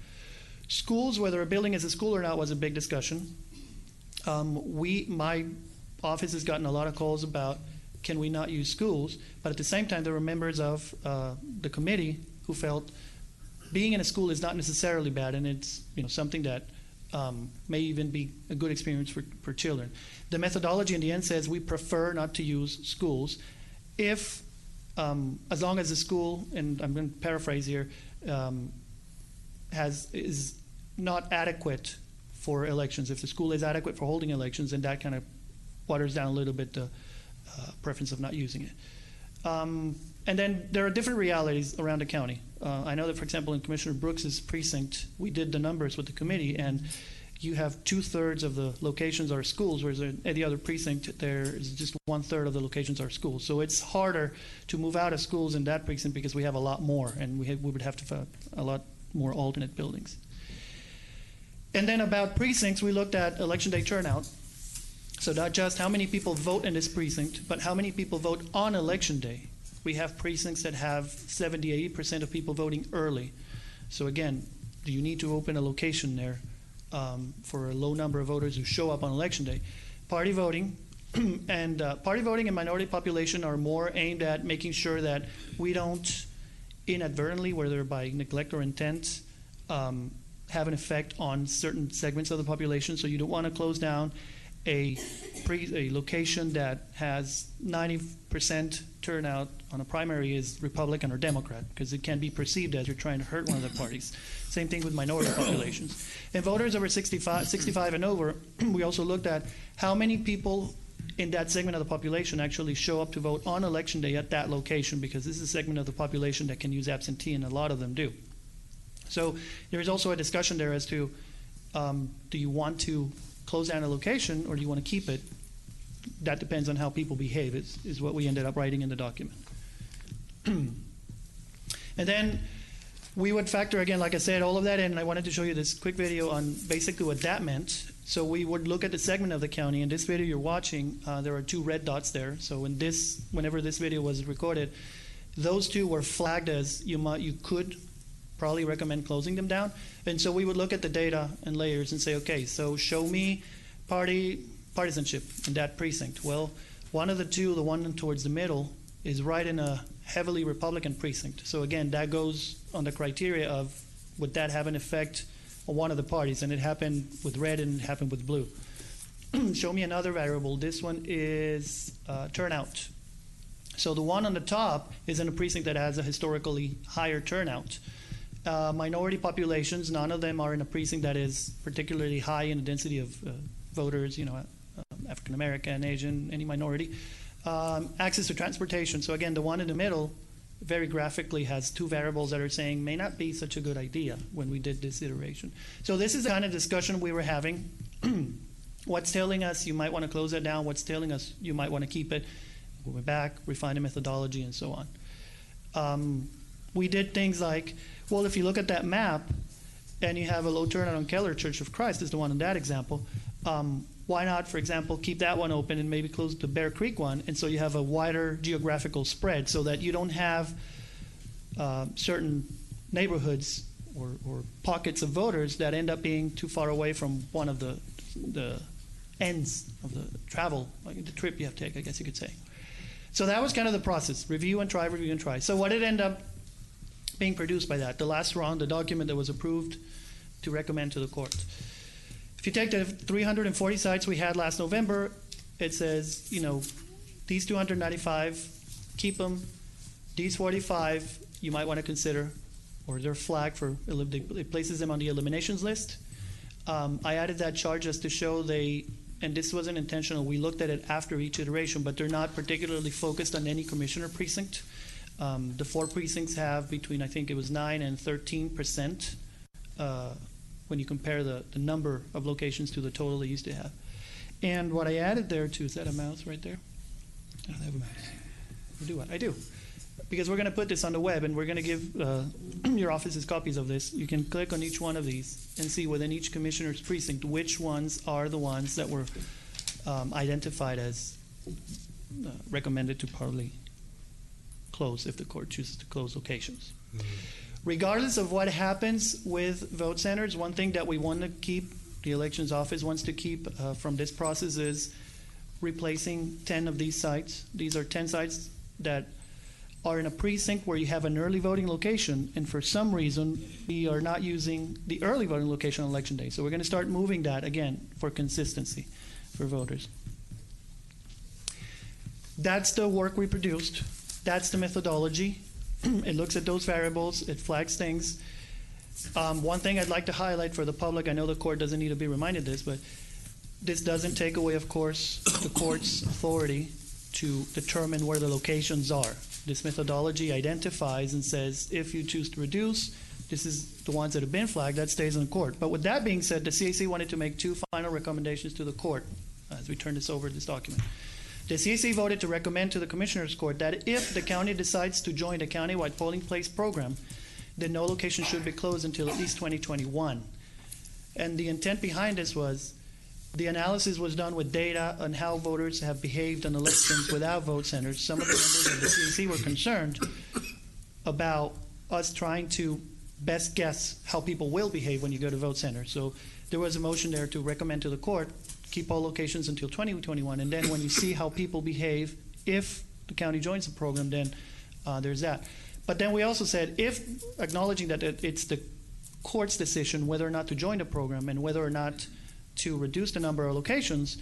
Schools, whether a building is a school or not, was a big discussion. My office has gotten a lot of calls about can we not use schools, but at the same time there were members of the committee who felt being in a school is not necessarily bad, and it's something that may even be a good experience for children. The methodology in the end says we prefer not to use schools if as long as the school, and I'm going to paraphrase here, is not adequate for elections. If the school is adequate for holding elections, then that kind of waters down a little bit the preference of not using it. And then there are different realities around the county. I know that, for example, in Commissioner Brooks's precinct, we did the numbers with the committee, and you have 2/3 of the locations are schools, whereas in the other precinct, there is just 1/3 of the locations are schools. So it's harder to move out of schools in that precinct because we have a lot more, and we would have to have a lot more alternate buildings. And then about precincts, we looked at election day turnout. So not just how many people vote in this precinct, but how many people vote on election day. We have precincts that have 70–80% of people voting early. So again, do you need to open a location there for a low number of voters who show up on election day? Party voting, And party voting and minority population are more aimed at making sure that we don't inadvertently, whether by neglect or intent, have an effect on certain segments of the population. So you don't want to close down a location that has 90% turnout on a primary is Republican or Democrat, because it can be perceived as you're trying to hurt one of the parties. Same thing with minority populations. And voters over 65 and over, we also looked at how many people in that segment of the population actually show up to vote on election day at that location, because this is a segment of the population that can use absentee, and a lot of them do. So there is also a discussion there as to do you want to close down a location or do you want to keep it? That depends on how people behave, is what we ended up writing in the document. And then we would factor, again, like I said, all of that in, and I wanted to show you this quick video on basically what that meant. So we would look at the segment of the county. In this video you're watching, there are 2 red dots there. So whenever this video was recorded, those 2 were flagged as you could probably recommend closing them down. And so we would look at the data and layers and say, okay, so show me partisanship in that precinct. Well, one of the 2, the one towards the middle, is right in a heavily Republican precinct. So again, that goes on the criteria of would that have an effect on one of the parties, and it happened with red and it happened with blue. Show me another variable. This one is turnout. So the one on the top is in a precinct that has a historically higher turnout. Minority populations, none of them are in a precinct that is particularly high in the density of voters, African American, Asian, any minority. Access to transportation. So again, the one in the middle very graphically has 2 variables that are saying may not be such a good idea when we did this iteration. So this is the kind of discussion we were having. What's telling us you might want to close that down? What's telling us you might want to keep it? We went back, refined the methodology, and so on. We did things like, well, if you look at that map and you have a low turnout on Keller Church of Christ, is the one in that example, why not, for example, keep that one open and maybe close the Bear Creek one, and so you have a wider geographical spread so that you don't have certain neighborhoods or pockets of voters that end up being too far away from one of the ends of the travel, like the trip you have to take, I guess you could say. So that was kind of the process, review and try. So what did end up being produced by that? The last round, the document that was approved to recommend to the court. If you take the 340 sites we had last November, it says, these 295, keep them. These 45, you might want to consider, or they're flagged for, it places them on the eliminations list. I added that chart just to show and this wasn't intentional, we looked at it after each iteration, but they're not particularly focused on any commissioner precinct. The 4 precincts have between, I think it was 9 and 13%. When you compare the number of locations to the total they used to have. And what I added there too, is that a mouse right there? I don't have a mouse. I do what? I do. Because we're going to put this on the web and we're going to give your offices copies of this. You can click on each one of these and see within each commissioner's precinct which ones are the ones that were identified as recommended to partly close if the court chooses to close locations. Mm-hmm. Regardless of what happens with vote centers, one thing that we want to keep, the elections office wants to keep from this process is replacing 10 of these sites. These are 10 sites that are in a precinct where you have an early voting location, and for some reason we are not using the early voting location on election day. So we're going to start moving that again for consistency for voters. That's the work we produced. That's the methodology. It looks at those variables. It flags things. One thing I'd like to highlight for the public, I know the court doesn't need to be reminded this, but this doesn't take away, of course, the court's authority to determine where the locations are. This methodology identifies and says, if you choose to reduce, this is the ones that have been flagged, that stays in court. But with that being said, the CAC wanted to make 2 final recommendations to the court as we turn this over to this document. The CAC voted to recommend to the Commissioners Court that if the county decides to join the countywide polling place program, then no location should be closed until at least 2021. And the intent behind this was the analysis was done with data on how voters have behaved on elections without vote centers. Some of the members of the CAC were concerned about us trying to best guess how people will behave when you go to vote centers. So there was a motion there to recommend to the court keep all locations until 2021. And then when you see how people behave, if the county joins the program, then there's that. But then we also said, if acknowledging that it's the court's decision whether or not to join the program and whether or not to reduce the number of locations,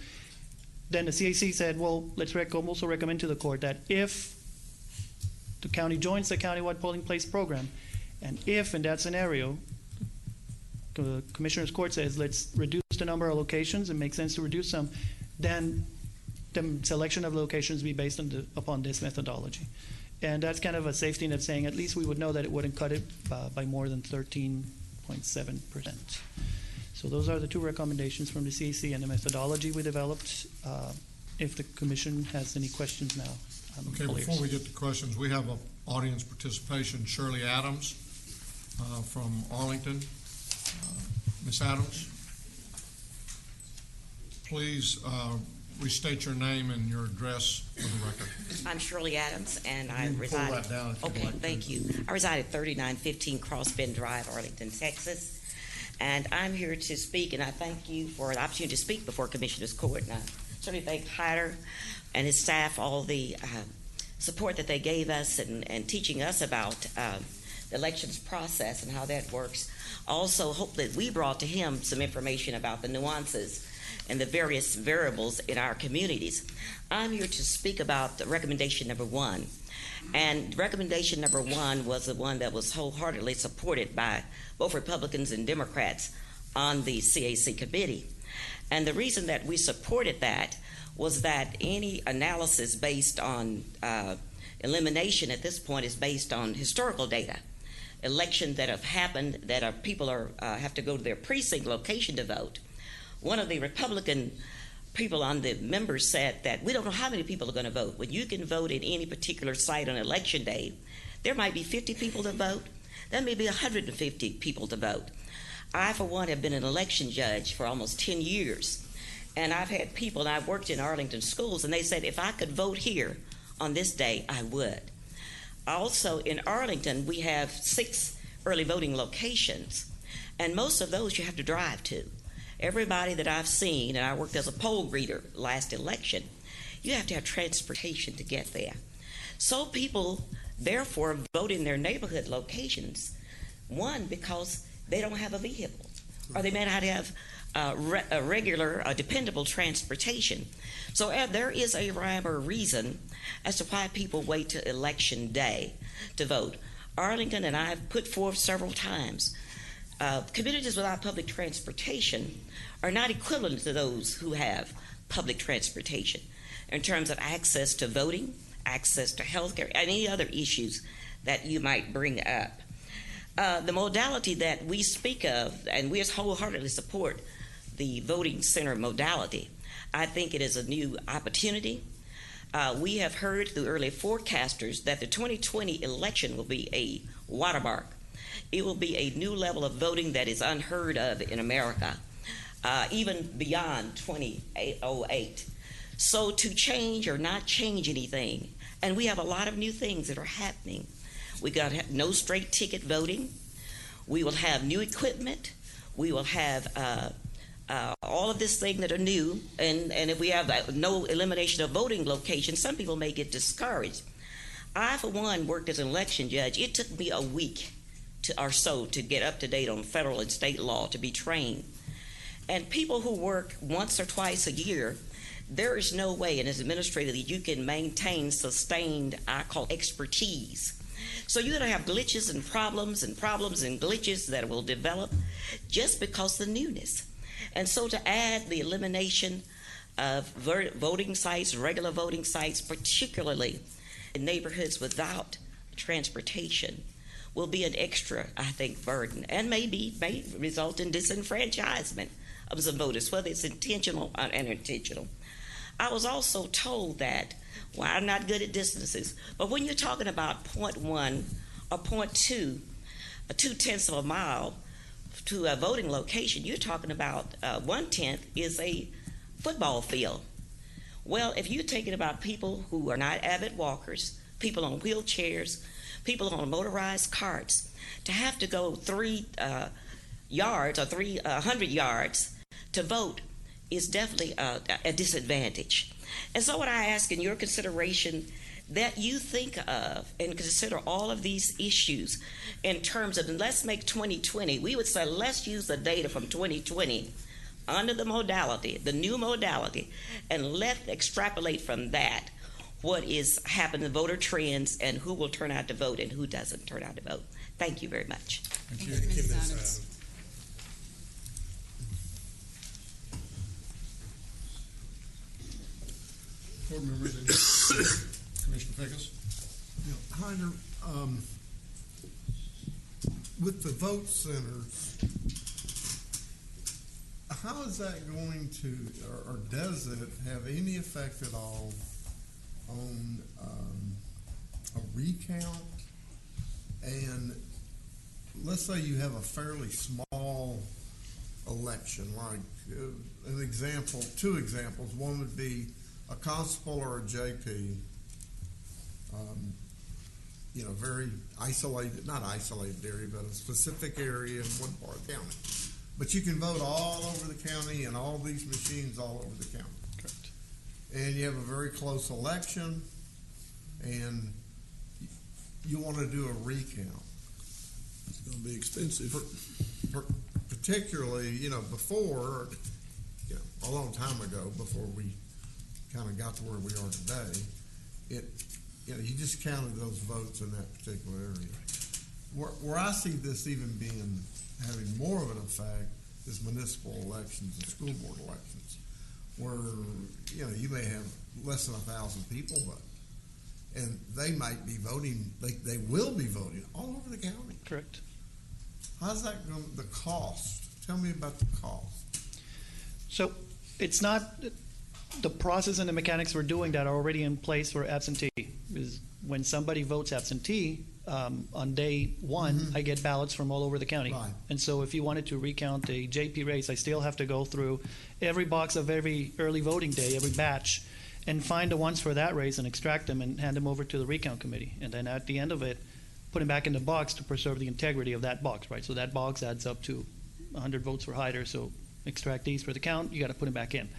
then the CAC said, well, let's also recommend to the court that if the county joins the countywide polling place program, and if in that scenario, the Commissioner's Court says, let's reduce the number of locations, it makes sense to reduce some, then the selection of locations be based upon this methodology. And that's kind of a safety net saying at least we would know that it wouldn't cut it by more than 13.7%. So those are the two recommendations from the CAC and the methodology we developed. If the Commission has any questions now. Okay, before we get to questions, we have an audience participation. Shirley Adams from Arlington. Ms. Adams, please restate your name and your address for the record. I'm Shirley Adams, and I reside. Pull that down if okay, you'd like thank to. you. I reside at 3915 Crossbend Drive, Arlington, Texas, and I'm here to speak. And I thank you for the opportunity to speak before Commissioner's Court. And I certainly thank Hyder and his staff, all the support that they gave us and teaching us about the elections process and how that works. Also, hope that we brought to him some information about the nuances and the various variables in our communities. I'm here to speak about the recommendation number 1. And recommendation number 1 was the one that was wholeheartedly supported by both Republicans and Democrats on the CAC committee. And the reason that we supported that was that any analysis based on elimination at this point is based on historical data. Elections that have happened that people have to go to their precinct location to vote. One of the Republican people on the members said that we don't know how many people are going to vote. When you can vote at any particular site on election day, there might be 50 people to vote. There may be 150 people to vote. I, for one, have been an election judge for almost 10 years. And I've had people, and I've worked in Arlington schools, and they said, if I could vote here on this day, I would. Also, in Arlington, we have 6 early voting locations, and most of those you have to drive to. Everybody that I've seen, and I worked as a poll greeter last election, you have to have transportation to get there. So people, therefore, vote in their neighborhood locations, one, because they don't have a vehicle, or they may not have a regular, dependable transportation. So there is a rhyme or reason as to why people wait till election day to vote. Arlington and I have put forth several times, communities without public transportation are not equivalent to those who have public transportation in terms of access to voting, access to health care, and any other issues that you might bring up. The modality that we speak of, and we wholeheartedly support the voting center modality, I think it is a new opportunity. We have heard through early forecasters that the 2020 election will be a watermark. It will be a new level of voting that is unheard of in America, even beyond 2008. So to change or not change anything, and we have a lot of new things that are happening. We got no straight ticket voting. We will have new equipment. We will have all of this thing that are new, and if we have no elimination of voting locations, some people may get discouraged. I, for one, worked as an election judge. It took me a week or so to get up to date on federal and state law, to be trained. And people who work once or twice a year, there is no way, and as administrator, that you can maintain sustained, I call expertise. So you're going to have glitches and problems and glitches that will develop just because of the newness. And so to add the elimination of voting sites, regular voting sites, particularly in neighborhoods without transportation, will be an extra, I think, burden, and may result in disenfranchisement of some voters, whether it's intentional or unintentional. I was also told that, well, I'm not good at distances, but when you're talking about 0.1 or 0.2, 0.2 of a mile to a voting location, you're talking about 1/10 is a football field. Well, if you're talking about people who are not avid walkers, people on wheelchairs, people on motorized carts, to have to go 3 yards or 300 yards to vote is definitely a disadvantage. And so what I ask in your consideration that you think of and consider all of these issues in terms of, let's make 2020, we would say let's use the data from 2020 under the modality, the new modality, and let's extrapolate from that what is happening, voter trends, and who will turn out to vote and who doesn't turn out to vote. Thank you very much. Thank you, Ms. Adams. Board members, Commissioner Fickus. Heiner, with the vote centers, how is that going to, or does it have any effect at all on a recount? And let's say you have a fairly small election, like an example, two examples. One would be a constable or a JP, very isolated, not isolated area, but a specific area in one part of the county. But you can vote all over the county and all these machines all over the county. Correct. And you have a very close election, and you want to do a recount. It's going to be expensive. Particularly, before, a long time ago, before we kind of got to where we are today, you just counted those votes in that particular area. Where I see this even having more of an effect is municipal elections and school board elections, where you may have less than 1,000 people, and they might be voting. They will be voting all over the county. Correct. How's that going? The cost. Tell me about the cost. So it's not the process and the mechanics we're doing that are already in place for absentee. Is when somebody votes absentee on day one, I get ballots from all over the county. Right. And so if you wanted to recount a JP race, I still have to go through every box of every early voting day, every batch, and find the ones for that race and extract them and hand them over to the recount committee. And then at the end of it, put them back in the box to preserve the integrity of that box, right? So that box adds up to 100 votes for Hyder. So extract these for the count, you got to put them back in.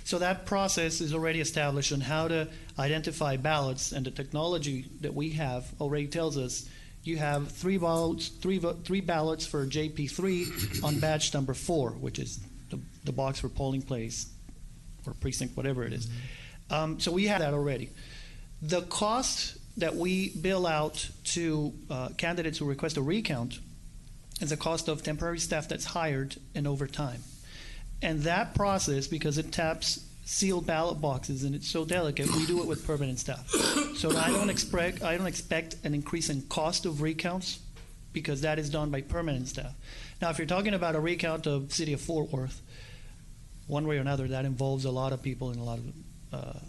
So that process is already established on how to identify ballots, and the technology that we have already tells us you have three ballots for JP3 on batch number 4, which is the box for polling place or precinct, whatever it is. So we have that already. The cost that we bill out to candidates who request a recount is a cost of temporary staff that's hired and overtime. And that process, because it taps sealed ballot boxes and it's so delicate, we do it with permanent staff. So I don't expect an increase in cost of recounts, because that is done by permanent staff. Now, if you're talking about a recount of City of Fort Worth, one way or another, that involves a lot of people and a lot of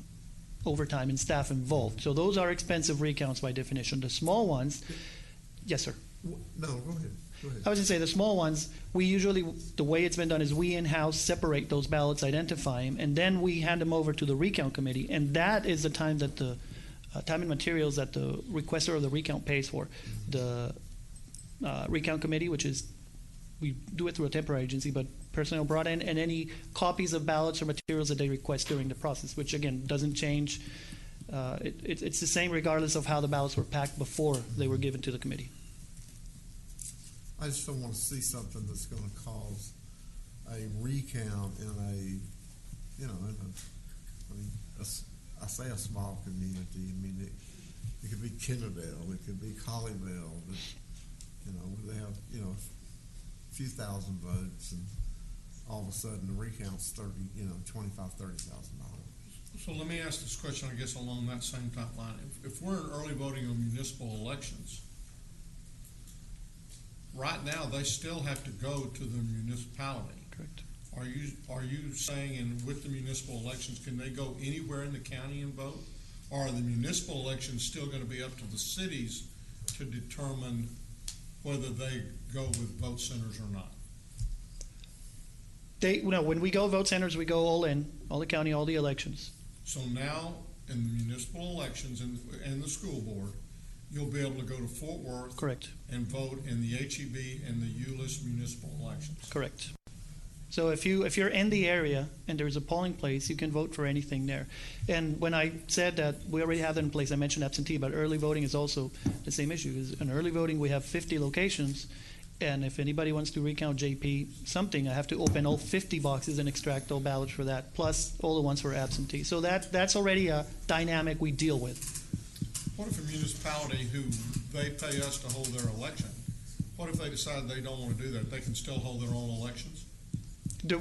overtime and staff involved. So those are expensive recounts by definition. The small ones, yes, sir. No, go ahead. I was going to say the small ones, we usually, the way it's been done is we in-house separate those ballots, identify them, and then we hand them over to the recount committee. And that is the time that the time and materials that the requester of the recount pays for. The recount committee, which is, we do it through a temporary agency, but personnel brought in, and any copies of ballots or materials that they request during the process, which again doesn't change. It's the same regardless of how the ballots were packed before they were given to the committee. I just don't want to see something that's going to cause a recount in I say a small community. I mean, it could be Kennedale, it could be Colleyville, but, they have, a few thousand votes, and all of a sudden the recount's $25,000, $30,000. So let me ask this question, I guess, along that same type line. If we're in early voting on municipal elections, right now they still have to go to the municipality. Correct. Are you saying, and with the municipal elections, can they go anywhere in the county and vote? Or are the municipal elections still going to be up to the cities to determine whether they go with vote centers or not? When we go vote centers, we go all in, all the county, all the elections. So now, in the municipal elections and the school board, you'll be able to go to Fort Worth. Correct. And vote in the HEB and the ULIS municipal elections. Correct. So if you're in the area and there's a polling place, you can vote for anything there. And when I said that we already have that in place, I mentioned absentee, but early voting is also the same issue. In early voting, we have 50 locations, and if anybody wants to recount JP something, I have to open all 50 boxes and extract all ballots for that, plus all the ones for absentee. So that's already a dynamic we deal with. What if a municipality who they pay us to hold their election, what if they decide they don't want to do that? They can still hold their own elections?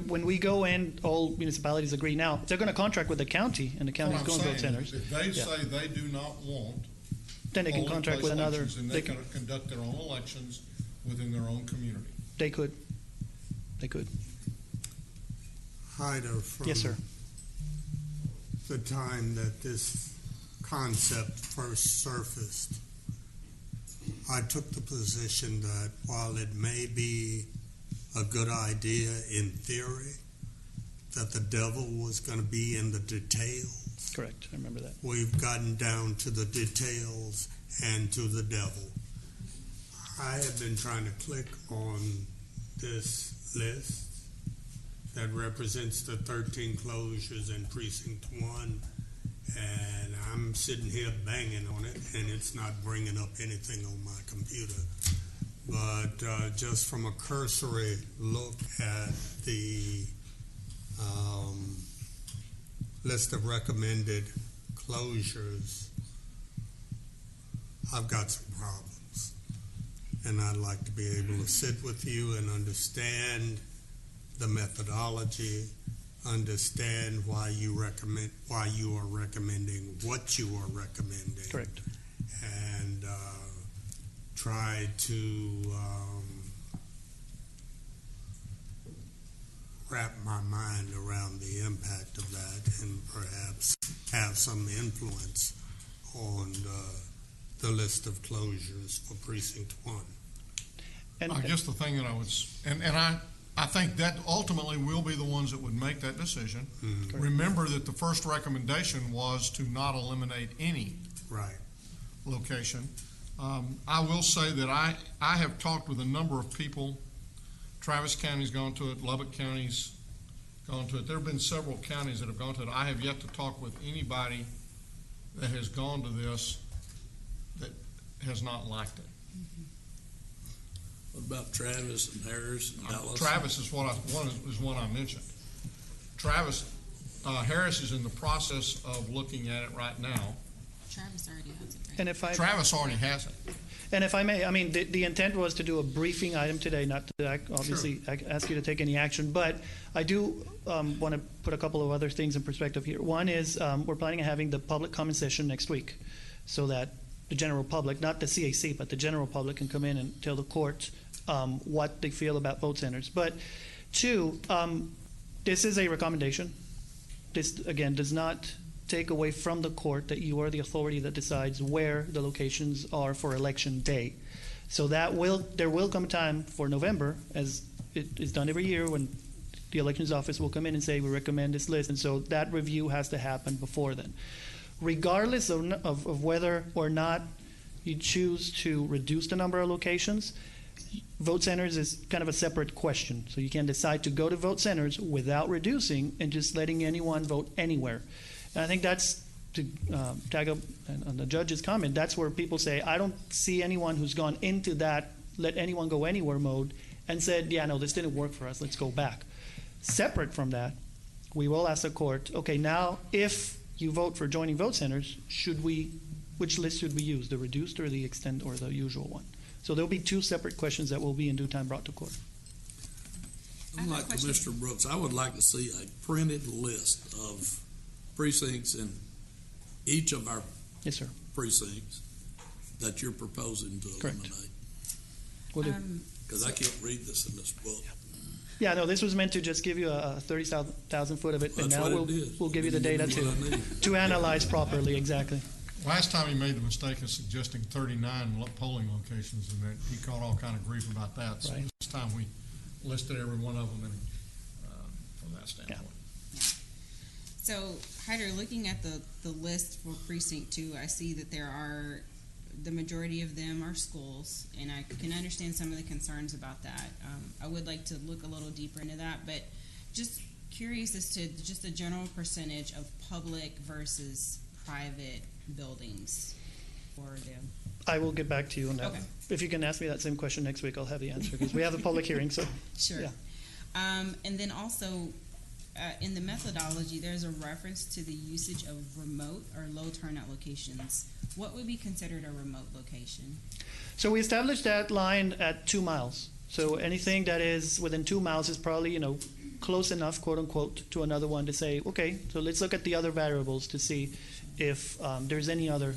When we go in, all municipalities agree. Now, they're going to contract with the county, and the county's What I'm going to vote saying centers. is if they say they do not want Then they can polling contract place with another. elections, then they can conduct their own elections within their own community. They could. They could. Hyder, from Yes, sir. the time that this concept first surfaced, I took the position that while it may be a good idea in theory, that the devil was going to be in the details. Correct. I remember that. We've gotten down to the details and to the devil. I have been trying to click on this list that represents the 13 closures in Precinct 1, and I'm sitting here banging on it, and it's not bringing up anything on my computer. But just from a cursory look at the list of recommended closures, I've got some problems. And I'd like to be able to sit with you and understand the methodology, understand why you are recommending what you are recommending. Correct. And try to wrap my mind around the impact of that and perhaps have some influence on the list of closures for Precinct 1. And I guess the thing that I was, and I think that ultimately will be the ones that would make that decision. Mm-hmm. Remember that the first recommendation was to not eliminate any Right. location. I will say that I have talked with a number of people. Travis County's gone to it, Lubbock County's gone to it. There have been several counties that have gone to it. I have yet to talk with anybody that has gone to this that has not liked it. What about Travis and Harris and Dallas? Travis is one I mentioned. Travis, Harris is in the process of looking at it right now. Travis already has it. Right? And if I Travis already has it. And if I may, I mean, the intent was to do a briefing item today, not to obviously ask you to take any action, but I do want to put a couple of other things in perspective here. One is we're planning on having the public comment session next week so that the general public, not the CAC, but the general public can come in and tell the court what they feel about vote centers. But two, this is a recommendation. This, again, does not take away from the court that you are the authority that decides where the locations are for election day. So there will come a time for November, as it is done every year, when the elections office will come in and say, we recommend this list. And so that review has to happen before then. Regardless of whether or not you choose to reduce the number of locations, vote centers is kind of a separate question. So you can decide to go to vote centers without reducing and just letting anyone vote anywhere. And I think that's, to tag up on the judge's comment, that's where people say, I don't see anyone who's gone into that let anyone go anywhere mode and said, yeah, no, this didn't work for us, let's go back. Separate from that, we will ask the court, okay, now if you vote for joining vote centers, which list should we use, the reduced or the extend or the usual one? So there'll be two separate questions that will be in due time brought to court. I'm like Commissioner Brooks. I would like to see a printed list of precincts in each of our Yes, sir. precincts that you're proposing to Correct. eliminate. We'll do. Because I can't read this in this book. Yeah, no, this was meant to just give you a 30,000 foot of it, and That's now what it did. we'll give you the It data didn't give me what I need. to analyze properly, exactly. Last time he made the mistake of suggesting 39 polling locations, and that he caught all kind of grief about that. So Right. this time we listed every one of them from that standpoint. So, Hyder, looking at the list for Precinct 2, I see that there are the majority of them are schools, and I can understand some of the concerns about that. I would like to look a little deeper into that, but just curious as to just the general percentage of public versus private buildings for them. I will get back to you on that. Okay. If you can ask me that same question next week, I'll have the answer, because we have a public hearing, so. Sure. Yeah. And then also, in the methodology, there's a reference to the usage of remote or low turnout locations. What would be considered a remote location? So we established that line at 2 miles. So anything that is within 2 miles is probably, close enough, quote unquote, to another one to say, okay, so let's look at the other variables to see if there's any other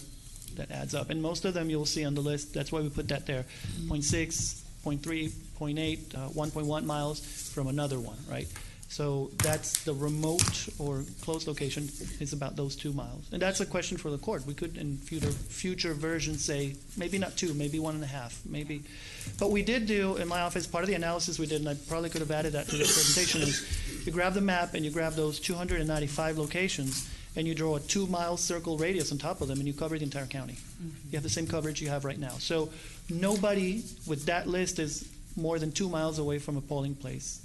that adds up. And most of them you'll see on the list. That's why we put that there. 0.6, 0.3, 0.8, 1.1 miles from another one, right? So that's the remote or close location is about those 2 miles. And that's a question for the court. We could in future versions say maybe not 2, maybe 1.5, maybe. But we did do, in my office, part of the analysis we did, and I probably could have added that to the presentation, is you grab the map and you grab those 295 locations and you draw a 2-mile circle radius on top of them and you cover the entire county. You have the same coverage you have right now. So nobody with that list is more than 2 miles away from a polling place.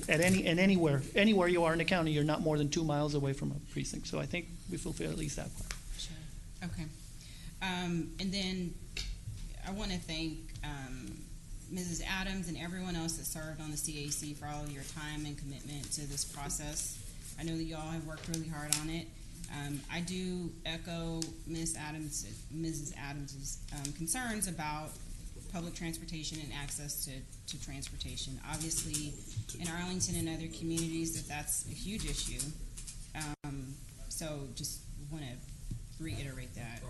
Anywhere you are in the county, you're not more than 2 miles away from a precinct. So I think we fulfill at least that part. Sure. Okay. And then I want to thank Mrs. Adams and everyone else that served on the CAC for all of your time and commitment to this process. I know that you all have worked really hard on it. I do echo Mrs. Adams's concerns about public transportation and access to transportation. Obviously, in Arlington and other communities, that's a huge issue. So just want to reiterate that.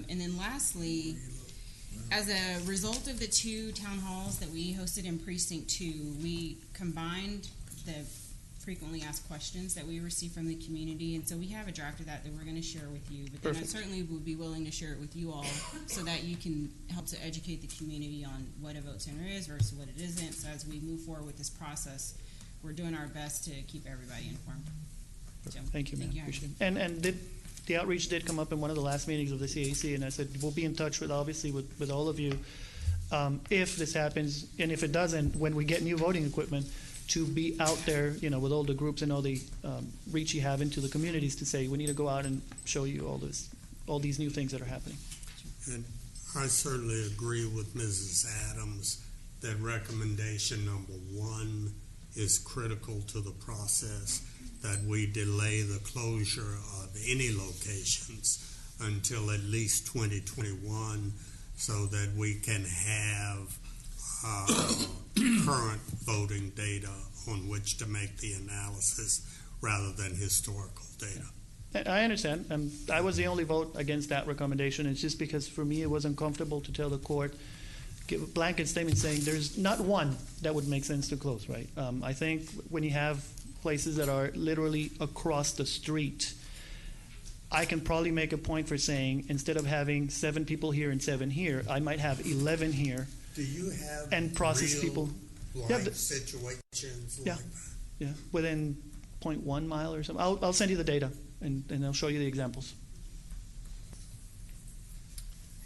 And then lastly, as a result of the 2 town halls that we hosted in Precinct 2, we combined the frequently asked questions that we received from the community, and so we have a draft of that we're going to share with you. But then I certainly would be willing to share it with you all so that you can help to educate the community on what a vote center is versus what it isn't. So as we move forward with this process, we're doing our best to keep everybody informed. So, thank you, ma'am. Appreciate it. And the outreach did come up in one of the last meetings of the CAC, and I said we'll be in touch with all of you if this happens, and if it doesn't, when we get new voting equipment, to be out there, with all the groups and all the reach you have into the communities to say we need to go out and show you all these new things that are happening. And I certainly agree with Mrs. Adams that recommendation number 1 is critical to the process, that we delay the closure of any locations until at least 2021 so that we can have current voting data on which to make the analysis rather than historical data. I understand. I was the only vote against that recommendation. It's just because for me it was uncomfortable to tell the court, give a blanket statement saying there's not one that would make sense to close, right? I think when you have places that are literally across the street, I can probably make a point for saying instead of having 7 people here and 7 here, I might have 11 here. Do you have and process real people life situations like that? Yeah, within 0.1 mile or something. I'll send you the data and I'll show you the examples.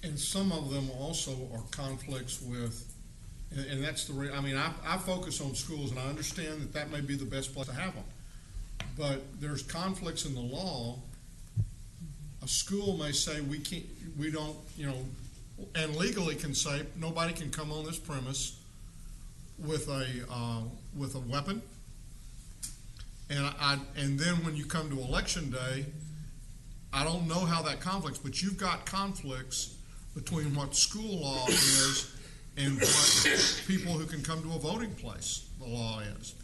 And some of them also are conflicts with, and that's I focus on schools, and I understand that may be the best place to have them. But there's conflicts in the law. A school may say we don't, and legally can say nobody can come on this premise with a weapon. And then when you come to election day, I don't know how that conflicts, but you've got conflicts between what school law is and what people who can come to a voting place the law is.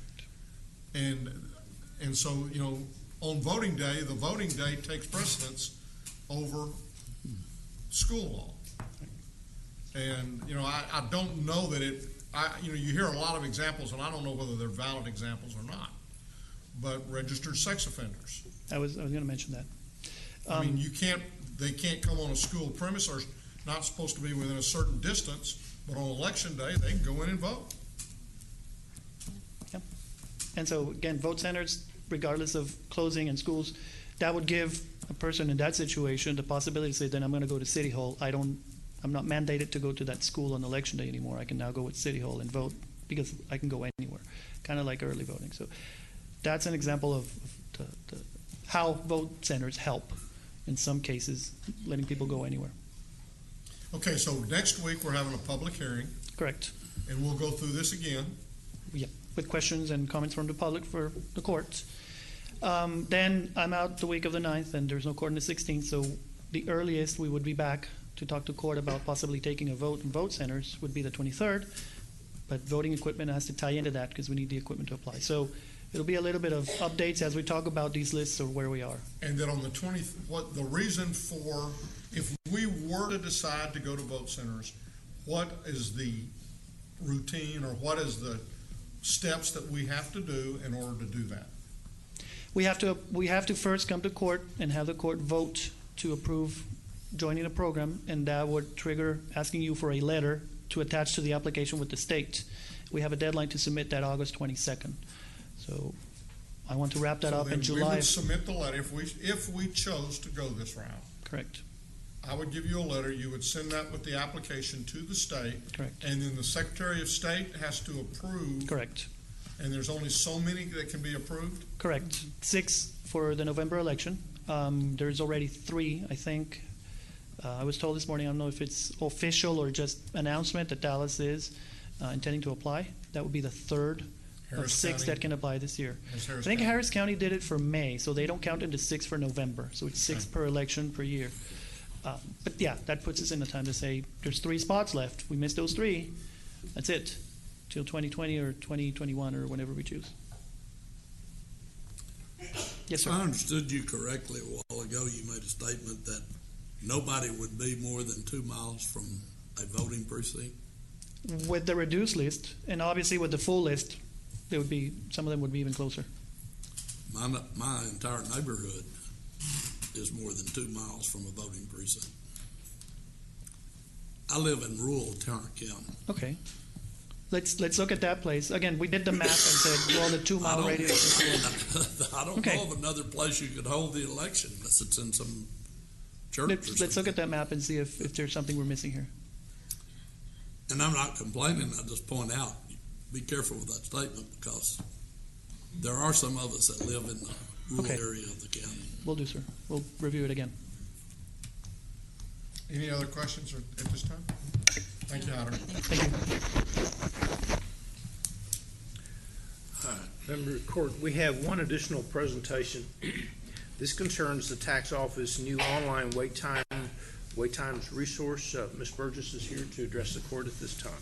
And so, on voting day, the voting day takes precedence over school law. And, I don't know that you hear a lot of examples, and I don't know whether they're valid examples or not, but registered sex offenders. I was going to mention that. They can't come on a school premise, or not supposed to be within a certain distance, but on election day, they can go in and vote. And so, again, vote centers, regardless of closing, and schools, that would give a person in that situation the possibility to say, then I'm going to go to City Hall. I'm not mandated to go to that school on election day anymore. I can now go at City Hall and vote because I can go anywhere, kind of like early voting. So that's an example of how vote centers help, in some cases, letting people go anywhere. Okay, so next week we're having a public hearing, Correct. and we'll go through this again. Yeah, with questions and comments from the public for the courts. Then I'm out the week of the 9th, and there's no court on the 16th, so the earliest we would be back to talk to court about possibly taking a vote in vote centers would be the 23rd, but voting equipment has to tie into that because we need the equipment to apply. So it'll be a little bit of updates as we talk about these lists of where we are. And then on the 20th, what the reason for, if we were to decide to go to vote centers, what is the routine or what is the steps that we have to do in order to do that? We have to first come to court and have the court vote to approve joining the program, and that would trigger asking you for a letter to attach to the application with the state. We have a deadline to submit that August 22nd. So I want to wrap that up in July. We would submit the letter if we chose to go this route. Correct. I would give you a letter. You would send that with the application to the state. Correct. And then the Secretary of State has to approve. Correct. And there's only so many that can be approved? Correct. 6 for the November election. There's already 3, I think. I was told this morning, I don't know if it's official or just announcement that Dallas is intending to apply. That would be the 3rd of 6 that can apply this year. I think Harris County did it for May, so they don't count into 6 for November. So it's 6 per election per year. But yeah, that puts us in the time to say there's 3 spots left. We missed those 3. That's it. Till 2020 or 2021 or whenever we choose. Yes, sir. If I understood you correctly a while ago, you made a statement that nobody would be more than 2 miles from a voting precinct. With the reduced list, and obviously with the full list, there would be some of them would be even closer. My entire neighborhood is more than 2 miles from a voting precinct. I live in rural Tarrant County. Okay. Let's look at that place. Again, we did the map and said, well, the 2 mile radius is I don't know of another place you could hold the election unless it's in some church. Let's look at that map and see if there's something we're missing here. And I'm not complaining. I just point out, be careful with that statement because there are some of us that live in the rural area of the county. Will do, sir. We'll review it again. Any other questions at this time? Thank you, Hyder. Thank you. Member of the Court, we have one additional presentation. This concerns the tax office new online wait times resource. Ms. Burgess is here to address the court at this time.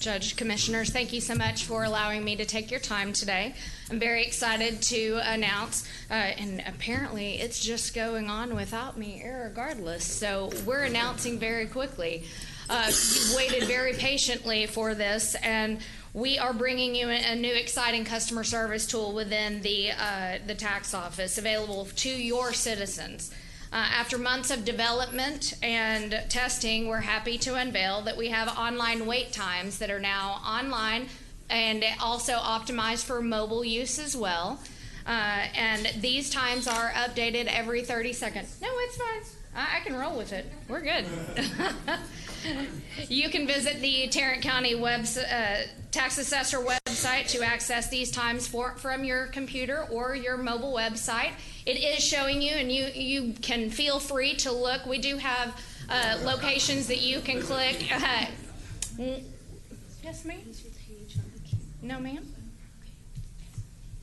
Judge, Commissioners, thank you so much for allowing me to take your time today. I'm very excited to announce, and apparently it's just going on without me irregardless, so we're announcing very quickly. You've waited very patiently for this, and we are bringing you a new exciting customer service tool within the tax office available to your citizens. After months of development and testing, we're happy to unveil that we have online wait times that are now online and also optimized for mobile use as well. And these times are updated every 30 seconds. No, it's fine. I can roll with it. We're good. You can visit the Tarrant County tax assessor website to access these times from your computer or your mobile website. It is showing you, and you can feel free to look. We do have locations that you can click. Yes, ma'am? No, ma'am?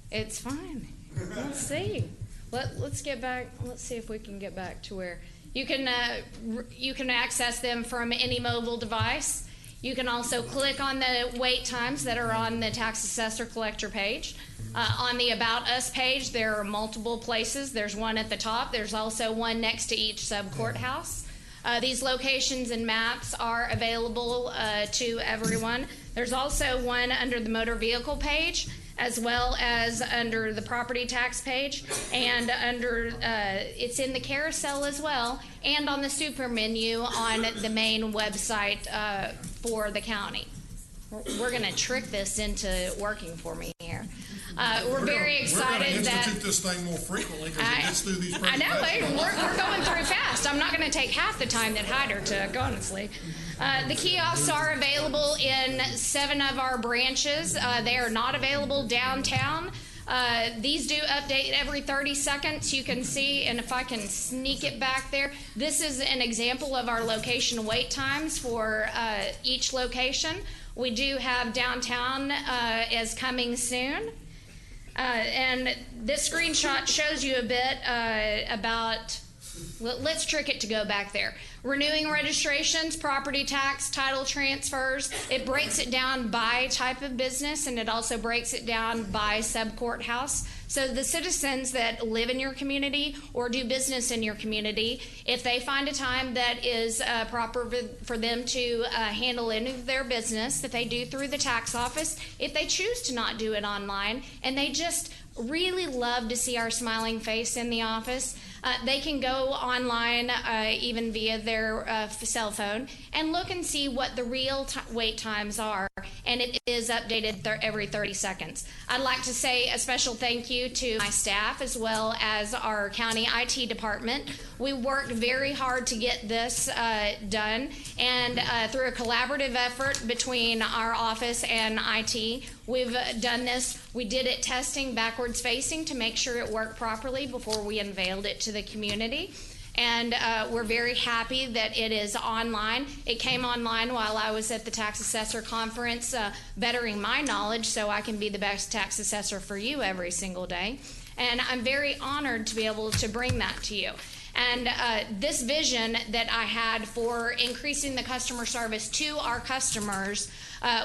It's fine. Let's see. Let's get back. Let's see if we can get back to where you can access them from any mobile device. You can also click on the wait times that are on the tax assessor collector page. On the About Us page, there are multiple places. There's one at the top. There's also one next to each sub-courthouse. These locations and maps are available to everyone. There's also one under the motor vehicle page, as well as under the property tax page, and under it's in the carousel as well, and on the super menu on the main website for the county. We're going to trick this into working for me here. We're very excited We're going to that institute this thing more frequently because it gets through these I know, presentations. we're going through fast. I'm not going to take half the time that Hyder took, honestly. The kiosks are available in 7 of our branches. They are not available downtown. These do update every 30 seconds. You can see, and if I can sneak it back there, this is an example of our location wait times for each location. We do have downtown as coming soon. And this screenshot shows you a bit about, well, let's trick it to go back there. Renewing registrations, property tax, title transfers. It breaks it down by type of business, and it also breaks it down by sub-courthouse. So the citizens that live in your community or do business in your community, if they find a time that is proper for them to handle any of their business that they do through the tax office, if they choose to not do it online and they just really love to see our smiling face in the office, they can go online, even via their cell phone, and look and see what the real wait times are, and it is updated every 30 seconds. I'd like to say a special thank you to my staff as well as our county IT department. We worked very hard to get this done, and through a collaborative effort between our office and IT, we've done this. We did it testing backwards facing to make sure it worked properly before we unveiled it to the community. And we're very happy that it is online. It came online while I was at the tax assessor conference, bettering my knowledge so I can be the best tax assessor for you every single day. And I'm very honored to be able to bring that to you. And this vision that I had for increasing the customer service to our customers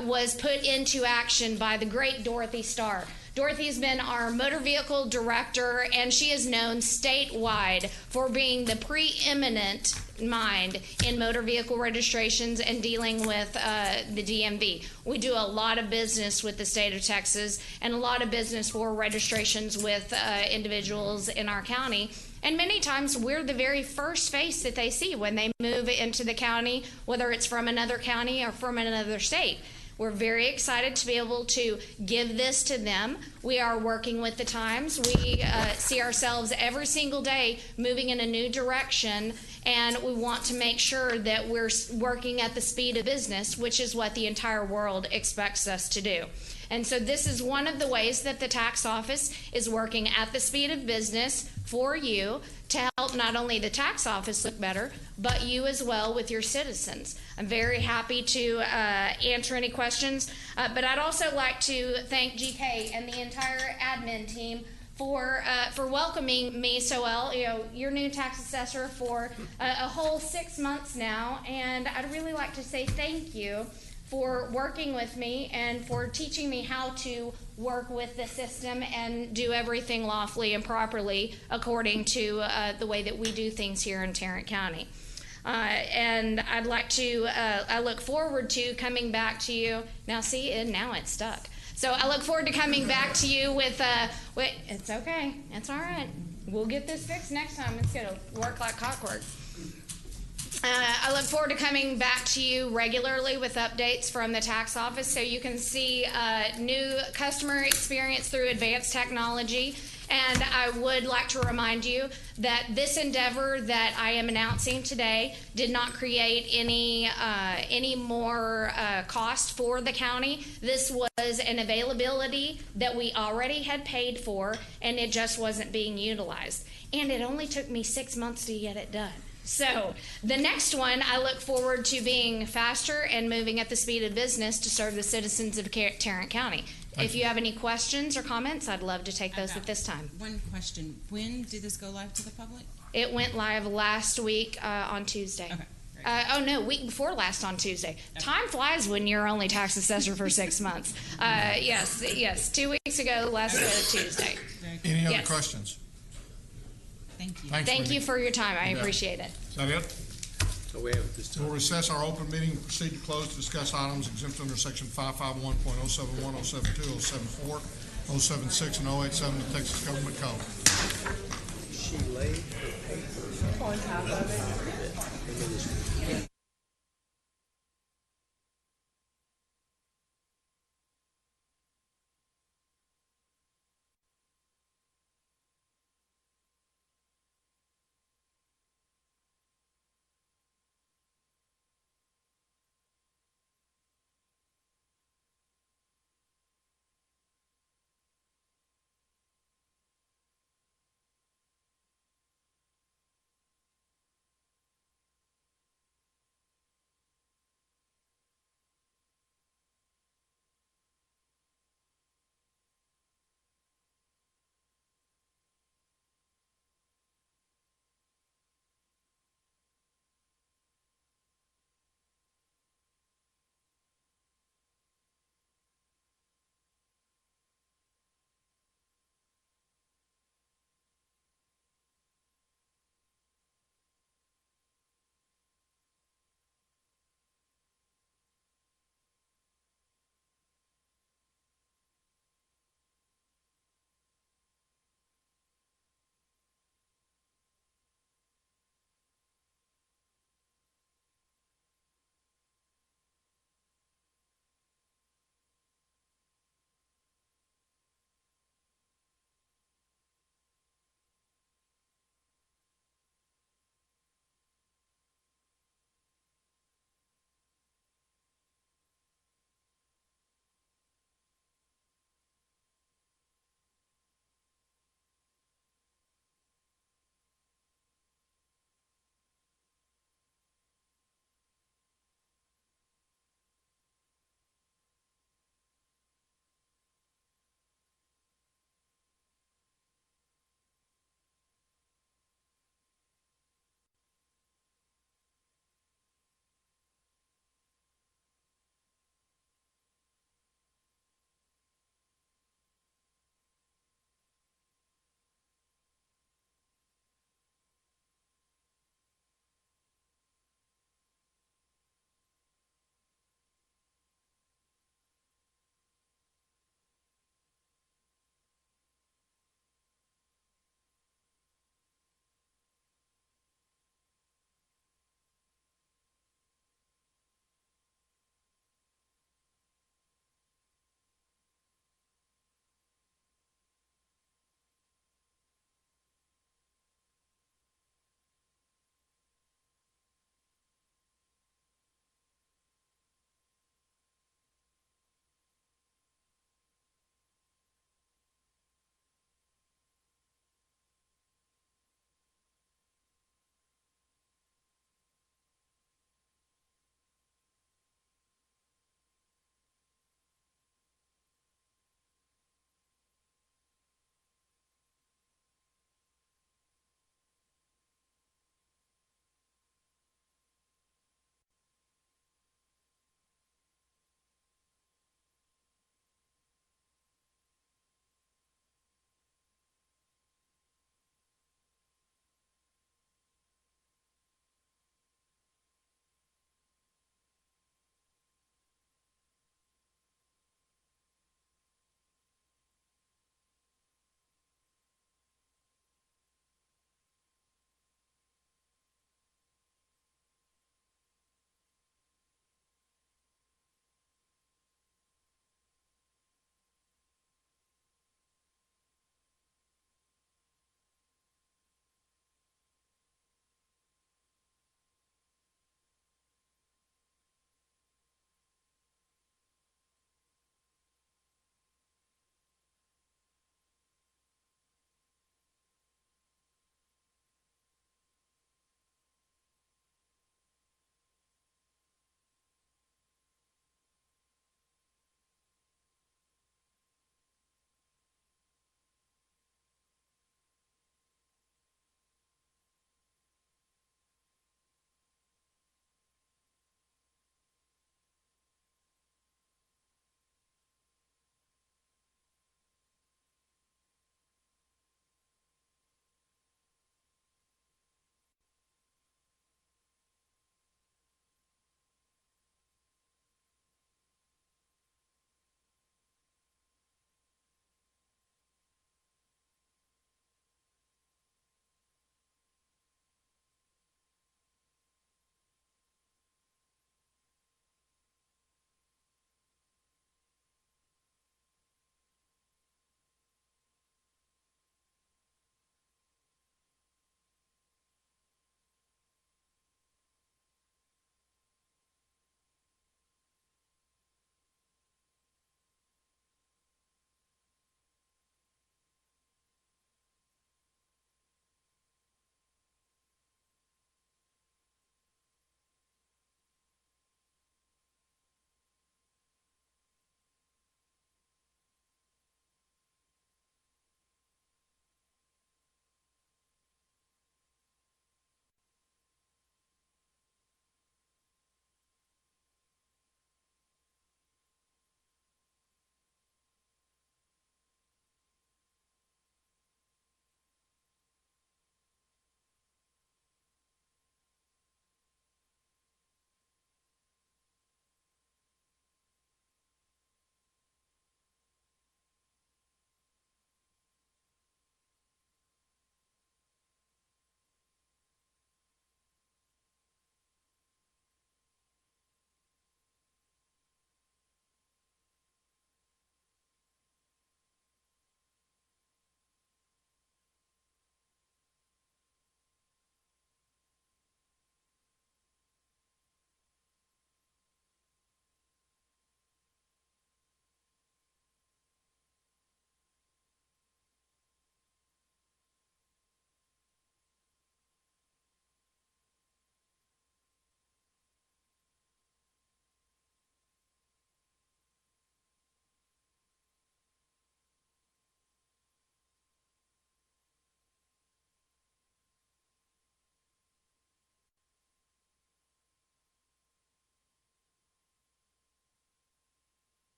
was put into action by the great Dorothy Starr. Dorothy has been our motor vehicle director, and she is known statewide for being the preeminent mind in motor vehicle registrations and dealing with the DMV. We do a lot of business with the state of Texas and a lot of business for registrations with individuals in our county. And many times we're the very first face that they see when they move into the county, whether it's from another county or from another state. We're very excited to be able to give this to them. We are working with the times. We see ourselves every single day moving in a new direction, and we want to make sure that we're working at the speed of business, which is what the entire world expects us to do. And so this is one of the ways that the tax office is working at the speed of business for you to help not only the tax office look better, but you as well with your citizens. I'm very happy to answer any questions, but I'd also like to thank GK and the entire admin team for welcoming me so well. You know, your new tax assessor for a whole 6 months now, and I'd really like to say thank you for working with me and for teaching me how to work with the system and do everything lawfully and properly according to the way that we do things here in Tarrant County. And I'd like to, I look forward to coming back to you. Now see, and now it's stuck. So I look forward to coming back to you with, it's okay, it's all right. We'll get this fixed next time. It's gonna work like clockwork. I look forward to coming back to you regularly with updates from the tax office so you can see new customer experience through advanced technology. And I would like to remind you that this endeavor that I am announcing today did not create any more cost for the county. This was an availability that we already had paid for, and it just wasn't being utilized. And it only took me 6 months to get it done. So the next one, I look forward to being faster and moving at the speed of business to serve the citizens of Tarrant County. If you have any questions or comments, I'd love to take those at this time. One question. When did this go live to the public? It went live last week on Tuesday. Okay. Week before last on Tuesday. Okay. Time flies when you're only tax assessor for 6 months. Yes. 2 weeks ago, last Tuesday. Any other questions? Thank you. Thank you for your time. I appreciate it. Is that it? So we have this time. We'll recess our open meeting and proceed to close to discuss items exempt under section 551.071, 072, 074, 076, and 087 of the Texas Government Code. She laid her paper on top of it.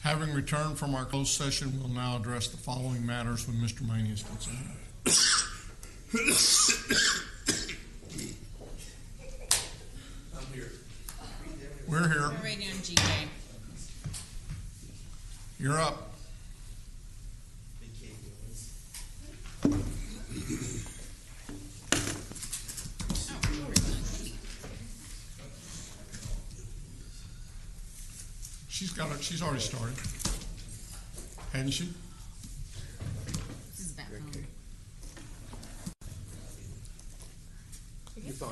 Having returned from our closed session, we'll now address the following matters when Mr. Maney is concerned. I'm here. We're here. We're waiting on GK. You're up. She's already started. Hadn't she? This is back home.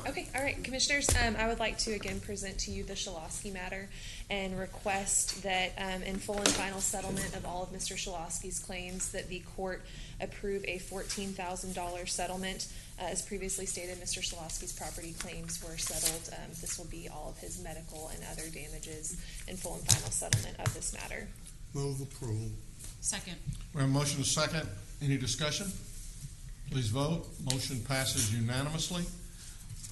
Okay, all right, Commissioners, I would like to again present to you the Shulosky matter and request that in full and final settlement of all of Mr. Shulosky's claims that the court approve a $14,000 settlement. As previously stated, Mr. Shulosky's property claims were settled. This will be all of his medical and other damages in full and final settlement of this matter. Move approval. Second. We have a motion and a second. Any discussion? Please vote. Motion passes unanimously.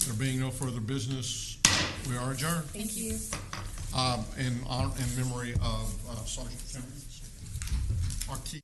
There being no further business, we are adjourned. Thank you. In memory of Sergeant Timmons. Our key